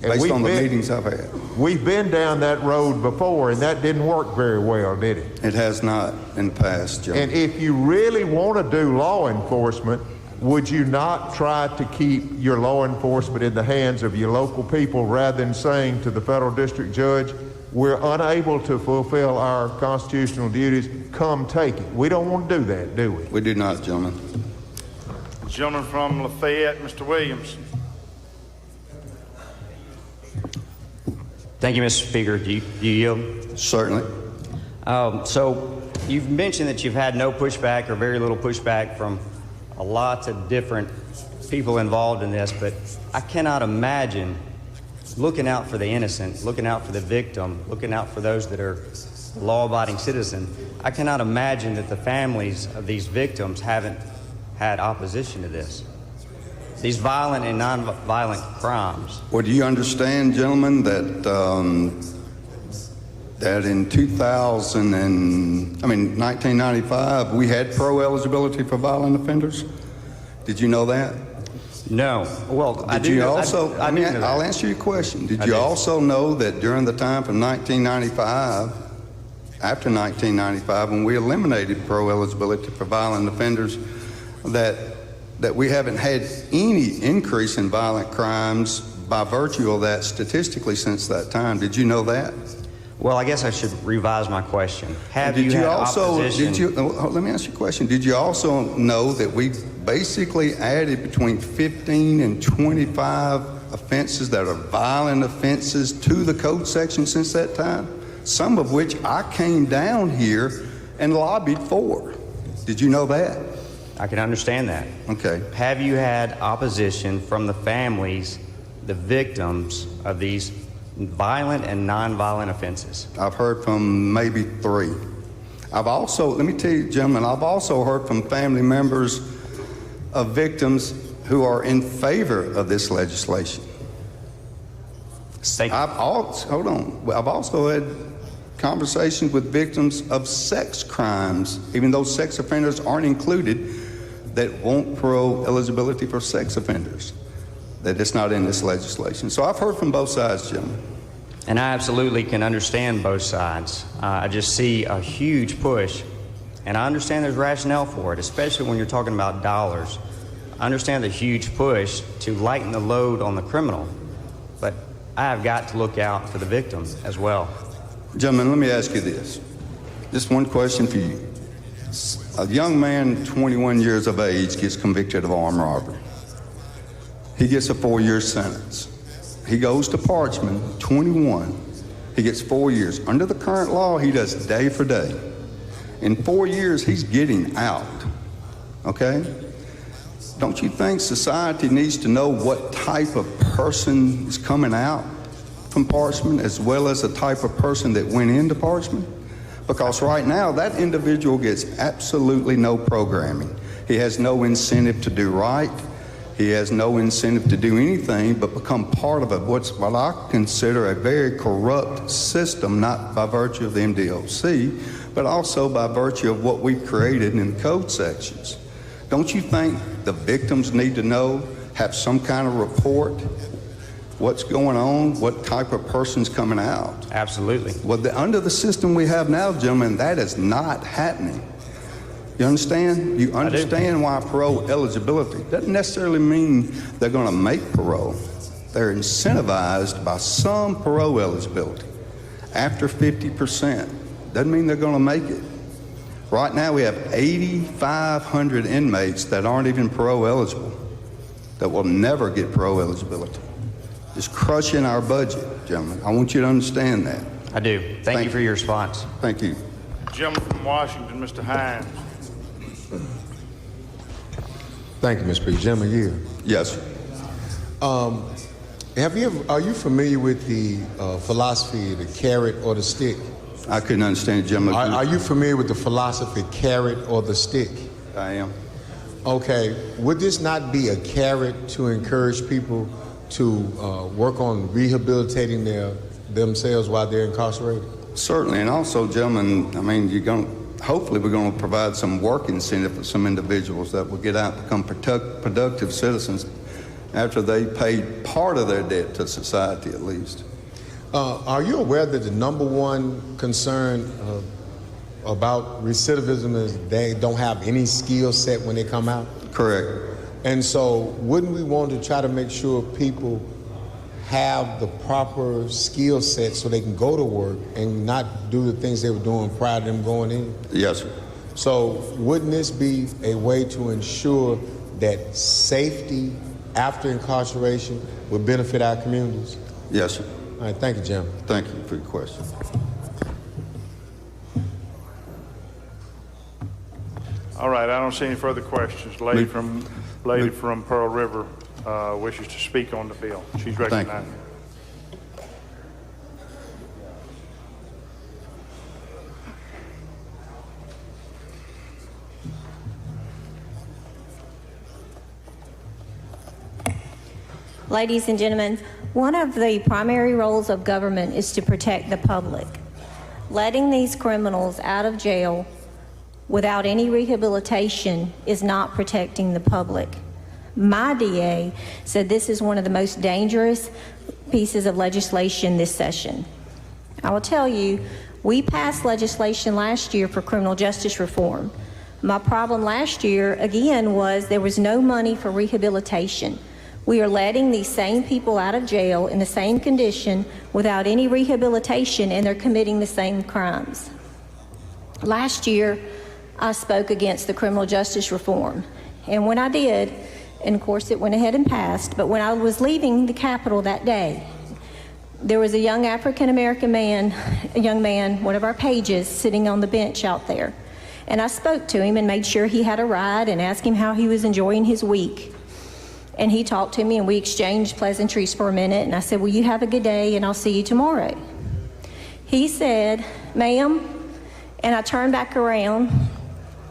T: Based on the meetings I've had.
E: We've been down that road before, and that didn't work very well, did it?
T: It has not in the past, gentlemen.
E: And if you really want to do law enforcement, would you not try to keep your law enforcement in the hands of your local people rather than saying to the federal district judge, we're unable to fulfill our constitutional duties, come take it? We don't want to do that, do we?
T: We do not, gentlemen.
A: Gentleman from Lafayette, Mr. Williams.
F: Thank you, Mr. Speaker. Do you yield?
T: Certainly.
F: So you've mentioned that you've had no pushback or very little pushback from a lot of different people involved in this, but I cannot imagine looking out for the innocent, looking out for the victim, looking out for those that are law-abiding citizens. I cannot imagine that the families of these victims haven't had opposition to this. These violent and non-violent crimes.
T: Well, do you understand, gentlemen, that that in 1995, we had pro eligibility for violent offenders? Did you know that?
F: No. Well, I do.
T: Did you also? I'll answer your question. Did you also know that during the time from 1995, after 1995, when we eliminated pro eligibility for violent offenders, that we haven't had any increase in violent crimes by virtue of that statistically since that time? Did you know that?
F: Well, I guess I should revise my question.
T: Let me ask you a question. Did you also know that we basically added between 15 and 25 offenses that are violent offenses to the code section since that time? Some of which I came down here and lobbied for. Did you know that?
F: I can understand that.
T: Okay.
F: Have you had opposition from the families, the victims of these violent and non-violent offenses?
T: I've heard from maybe 3. I've also, let me tell you, gentlemen, I've also heard from family members of victims who are in favor of this legislation. I've also had conversations with victims of sex crimes, even though sex offenders aren't included, that want parole eligibility for sex offenders, that it's not in this legislation. So I've heard from both sides, gentlemen.
F: And I absolutely can understand both sides. I just see a huge push, and I understand there's rationale for it, especially when you're talking about dollars. I understand the huge push to lighten the load on the criminal, but I have got to look out for the victim as well.
T: Gentlemen, let me ask you this. Just one question for you. A young man, 21 years of age, gets convicted of armed robbery. He gets a 4-year sentence. He goes to Parchman, 21. He gets 4 years. Under the current law, he does day for day. In 4 years, he's getting out. Okay? Don't you think society needs to know what type of person is coming out from Parchman, as well as the type of person that went into Parchman? Because right now, that individual gets absolutely no programming. He has no incentive to do right. He has no incentive to do anything but become part of what I consider a very corrupt system, not by virtue of the MDOC, but also by virtue of what we've created in the code sections. Don't you think the victims need to know, have some kind of report, what's going on, what type of person's coming out?
F: Absolutely.
T: Well, under the system we have now, gentlemen, that is not happening. You understand? You understand why parole eligibility doesn't necessarily mean they're going to make parole. They're incentivized by some parole eligibility. After 50%, doesn't mean they're going to make it. Right now we have 8,500 inmates that aren't even parole eligible, that will never get parole eligibility. It's crushing our budget, gentlemen. I want you to understand that.
F: I do. Thank you for your response.
T: Thank you.
A: Gentleman from Washington, Mr. Hines.
G: Thank you, Mr. Speaker. Gentleman, you.
T: Yes, sir.
G: Are you familiar with the philosophy, the carrot or the stick?
T: I couldn't understand it, gentlemen.
G: Are you familiar with the philosophy, carrot or the stick?
T: I am.
G: Okay. Would this not be a carrot to encourage people to work on rehabilitating themselves while they're incarcerated?
T: Certainly, and also, gentlemen, I mean, hopefully we're going to provide some work incentive for some individuals that will get out and become productive citizens after they paid part of their debt to society at least.
G: Are you aware that the number one concern about recidivism is they don't have any skill set when they come out?
T: Correct.
G: And so wouldn't we want to try to make sure people have the proper skill set so they can go to work and not do the things they were doing prior to them going in?
T: Yes, sir.
G: So wouldn't this be a way to ensure that safety after incarceration would benefit our communities?
T: Yes, sir.
G: All right, thank you, Jim.
T: Thank you for your question.
A: All right, I don't see any further questions. Lady from Pearl River wishes to speak on the bill. She's recognized.
V: Ladies and gentlemen, one of the primary roles of government is to protect the public. Letting these criminals out of jail without any rehabilitation is not protecting the public. My DA said this is one of the most dangerous pieces of legislation this session. I will tell you, we passed legislation last year for criminal justice reform. My problem last year, again, was there was no money for rehabilitation. We are letting these same people out of jail in the same condition without any rehabilitation, and they're committing the same crimes. Last year, I spoke against the criminal justice reform, and when I did, and of course it went ahead and passed, but when I was leaving the Capitol that day, there was a young African-American man, one of our pages, sitting on the bench out there. And I spoke to him and made sure he had a ride and asked him how he was enjoying his week. And he talked to me and we exchanged pleasantries for a minute, and I said, well, you have a good day and I'll see you tomorrow. He said, ma'am, and I turned back around,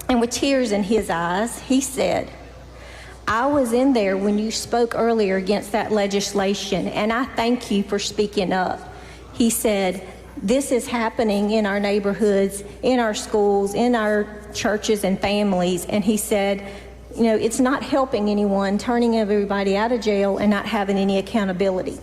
V: and with tears in his eyes, he said, I was in there when you spoke earlier against that legislation, and I thank you for speaking up. He said, this is happening in our neighborhoods, in our schools, in our churches and families, and he said, you know, it's not helping anyone, turning everybody out of jail and not having any accountability.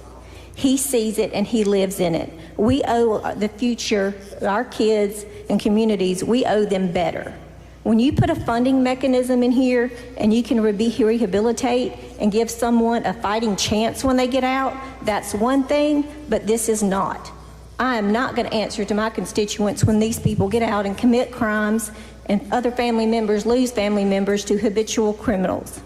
V: He sees it and he lives in it. We owe the future, our kids and communities, we owe them better. When you put a funding mechanism in here and you can rehabilitate and give someone a fighting chance when they get out, that's one thing, but this is not. I am not going to answer to my constituents when these people get out and commit crimes and other family members lose family members to habitual criminals.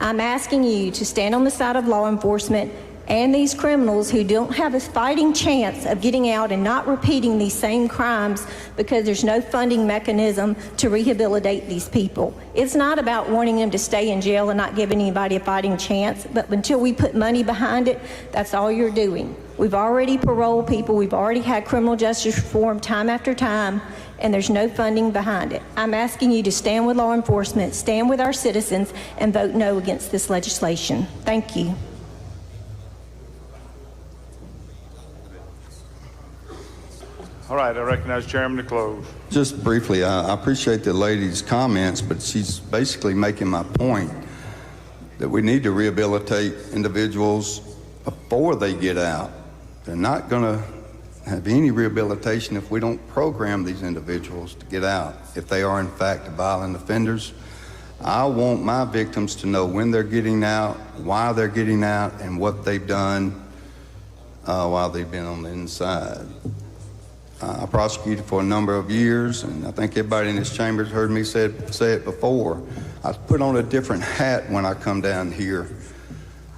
V: I'm asking you to stand on the side of law enforcement and these criminals who don't have a fighting chance of getting out and not repeating these same crimes because there's no funding mechanism to rehabilitate these people. It's not about wanting them to stay in jail and not giving anybody a fighting chance, but until we put money behind it, that's all you're doing. We've already paroled people, we've already had criminal justice reform time after time, and there's no funding behind it. I'm asking you to stand with law enforcement, stand with our citizens, and vote no against this legislation. Thank you.
A: All right, I recognize Chairman to close.
T: Just briefly, I appreciate the lady's comments, but she's basically making my point that we need to rehabilitate individuals before they get out. They're not going to have any rehabilitation if we don't program these individuals to get out. If they are in fact violent offenders, I want my victims to know when they're getting out, why they're getting out, and what they've done while they've been on the inside. I prosecuted for a number of years, and I think everybody in this chamber has heard me say it before. I put on a different hat when I come down here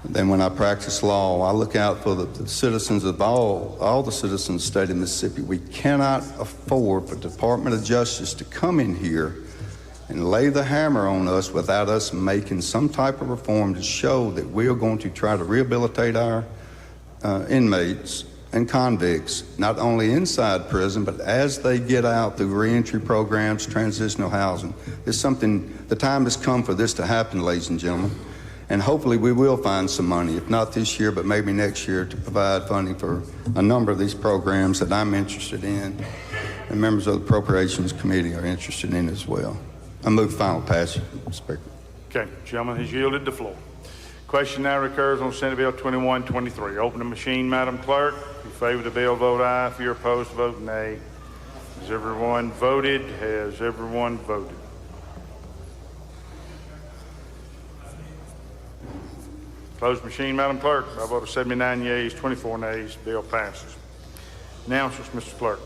T: than when I practice law. I look out for the citizens of all the citizens of the state of Mississippi. We cannot afford for the Department of Justice to come in here and lay the hammer on us without us making some type of reform to show that we are going to try to rehabilitate our inmates and convicts, not only inside prison, but as they get out through reentry programs, transitional housing. It's something, the time has come for this to happen, ladies and gentlemen. And hopefully we will find some money, if not this year, but maybe next year, to provide funding for a number of these programs that I'm interested in and members of the Appropriations Committee are interested in as well. I move final passage, Mr. Speaker.
A: Okay, gentleman has yielded the floor. Question now recurs on Senate Bill 2123. Open the machine, Madam Clerk. If you favor the bill, vote aye. If you're opposed, vote nay. Has everyone voted? Has everyone voted? Closed machine, Madam Clerk. By a vote of 79 yeas, 24 nays, bill passes. Announcements, Mr. Clerk.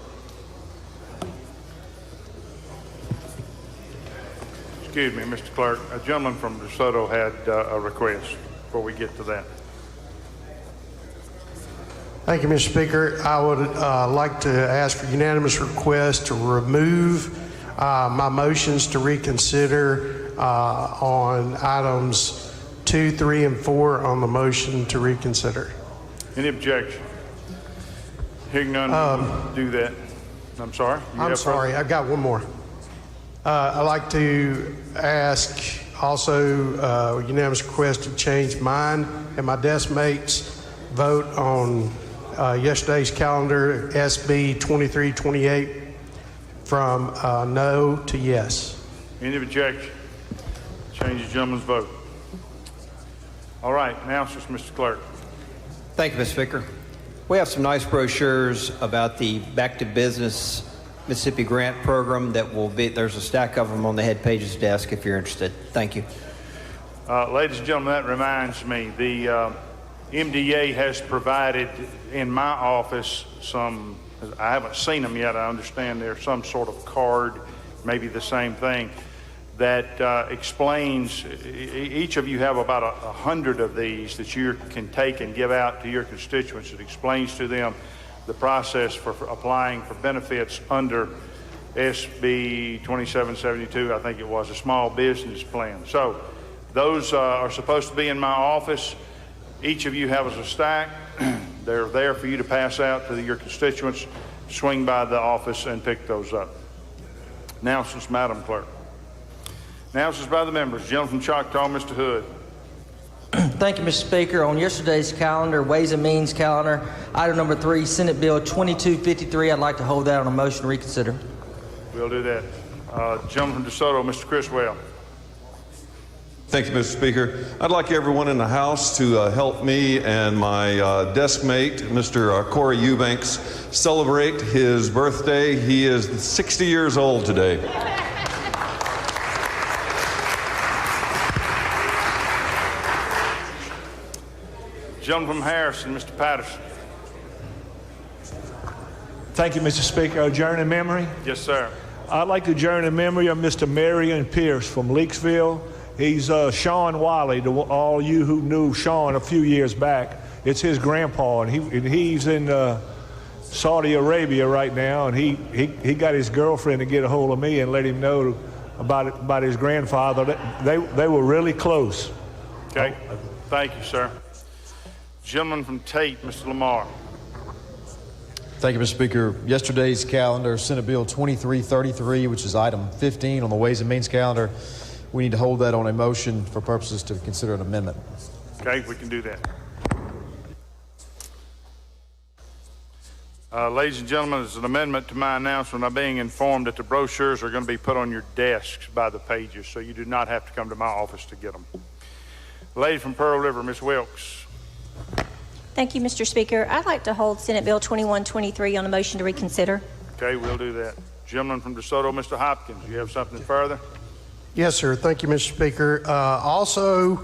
A: Excuse me, Mr. Clerk. A gentleman from DeSoto had a request before we get to that.
D: Thank you, Mr. Speaker. I would like to ask for unanimous request to remove my motions to reconsider on items 2, 3, and 4 on the motion to reconsider.
A: Any objection? Hearing none, we'll do that. I'm sorry?
D: I'm sorry, I've got one more. I'd like to ask also unanimous request to change mine and my desk mate's vote on yesterday's calendar, SB 2328, from no to yes.
A: Any objection? Change the gentleman's vote. All right, announcements, Mr. Clerk.
H: Thank you, Mr. Speaker. We have some nice brochures about the Back to Business Mississippi Grant Program that will be, there's a stack of them on the head page's desk if you're interested. Thank you.
A: Ladies and gentlemen, that reminds me, the MDA has provided in my office some, I haven't seen them yet, I understand there's some sort of card, maybe the same thing, that explains, each of you have about 100 of these that you can take and give out to your constituents. It explains to them the process for applying for benefits under SB 2772, I think it was, a small business plan. So those are supposed to be in my office. Each of you has a stack. They're there for you to pass out to your constituents. Swing by the office and pick those up. Announcements, Madam Clerk. Announcements by the members. Gentleman from Choctaw, Mr. Hood.
I: Thank you, Mr. Speaker. On yesterday's calendar, Ways and Means calendar, item number 3, Senate Bill 2253. I'd like to hold that on a motion to reconsider.
A: We'll do that. Gentleman from DeSoto, Mr. Criswell.
J: Thank you, Mr. Speaker. I'd like everyone in the House to help me and my desk mate, Mr. Corey Eubanks, celebrate his birthday. He is 60 years old today.
A: Gentleman from Harrison, Mr. Patterson.
X: Thank you, Mr. Speaker. Adjourn in memory?
A: Yes, sir.
X: I'd like to adjourn in memory of Mr. Marion Pierce from Leaksville. He's Sean Wiley, to all you who knew Sean a few years back. It's his grandpa, and he's in Saudi Arabia right now, and he got his girlfriend to get a hold of me and let him know about his grandfather. They were really close.
A: Okay. Thank you, sir. Gentleman from Tate, Mr. Lamar.
Y: Thank you, Mr. Speaker. Yesterday's calendar, Senate Bill 2333, which is item 15 on the Ways and Means calendar. We need to hold that on a motion for purposes to consider an amendment.
A: Okay, we can do that. Ladies and gentlemen, as an amendment to my announcement, I'm being informed that the brochures are going to be put on your desks by the pages, so you do not have to come to my office to get them. Lady from Pearl River, Ms. Wilkes.
V: Thank you, Mr. Speaker. I'd like to hold Senate Bill 2123 on a motion to reconsider.
A: Okay, we'll do that. Gentleman from DeSoto, Mr. Hopkins, you have something further?
D: Yes, sir. Thank you, Mr. Speaker. Also,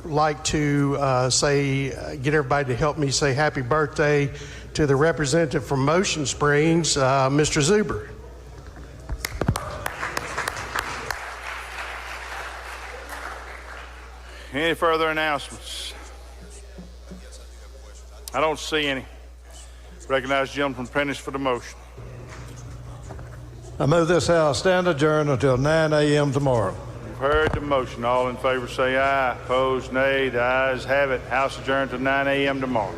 D: like to get everybody to help me say happy birthday to the representative from Motion Springs, Mr. Zuber.
A: Any further announcements? I don't see any. Recognize the gentleman from Prentice for the motion.
C: I move this House stand adjourned until 9 a.m. tomorrow.
A: You've heard the motion. All in favor say aye. Opposed, nay. The ayes have it. House adjourned till 9 a.m. tomorrow.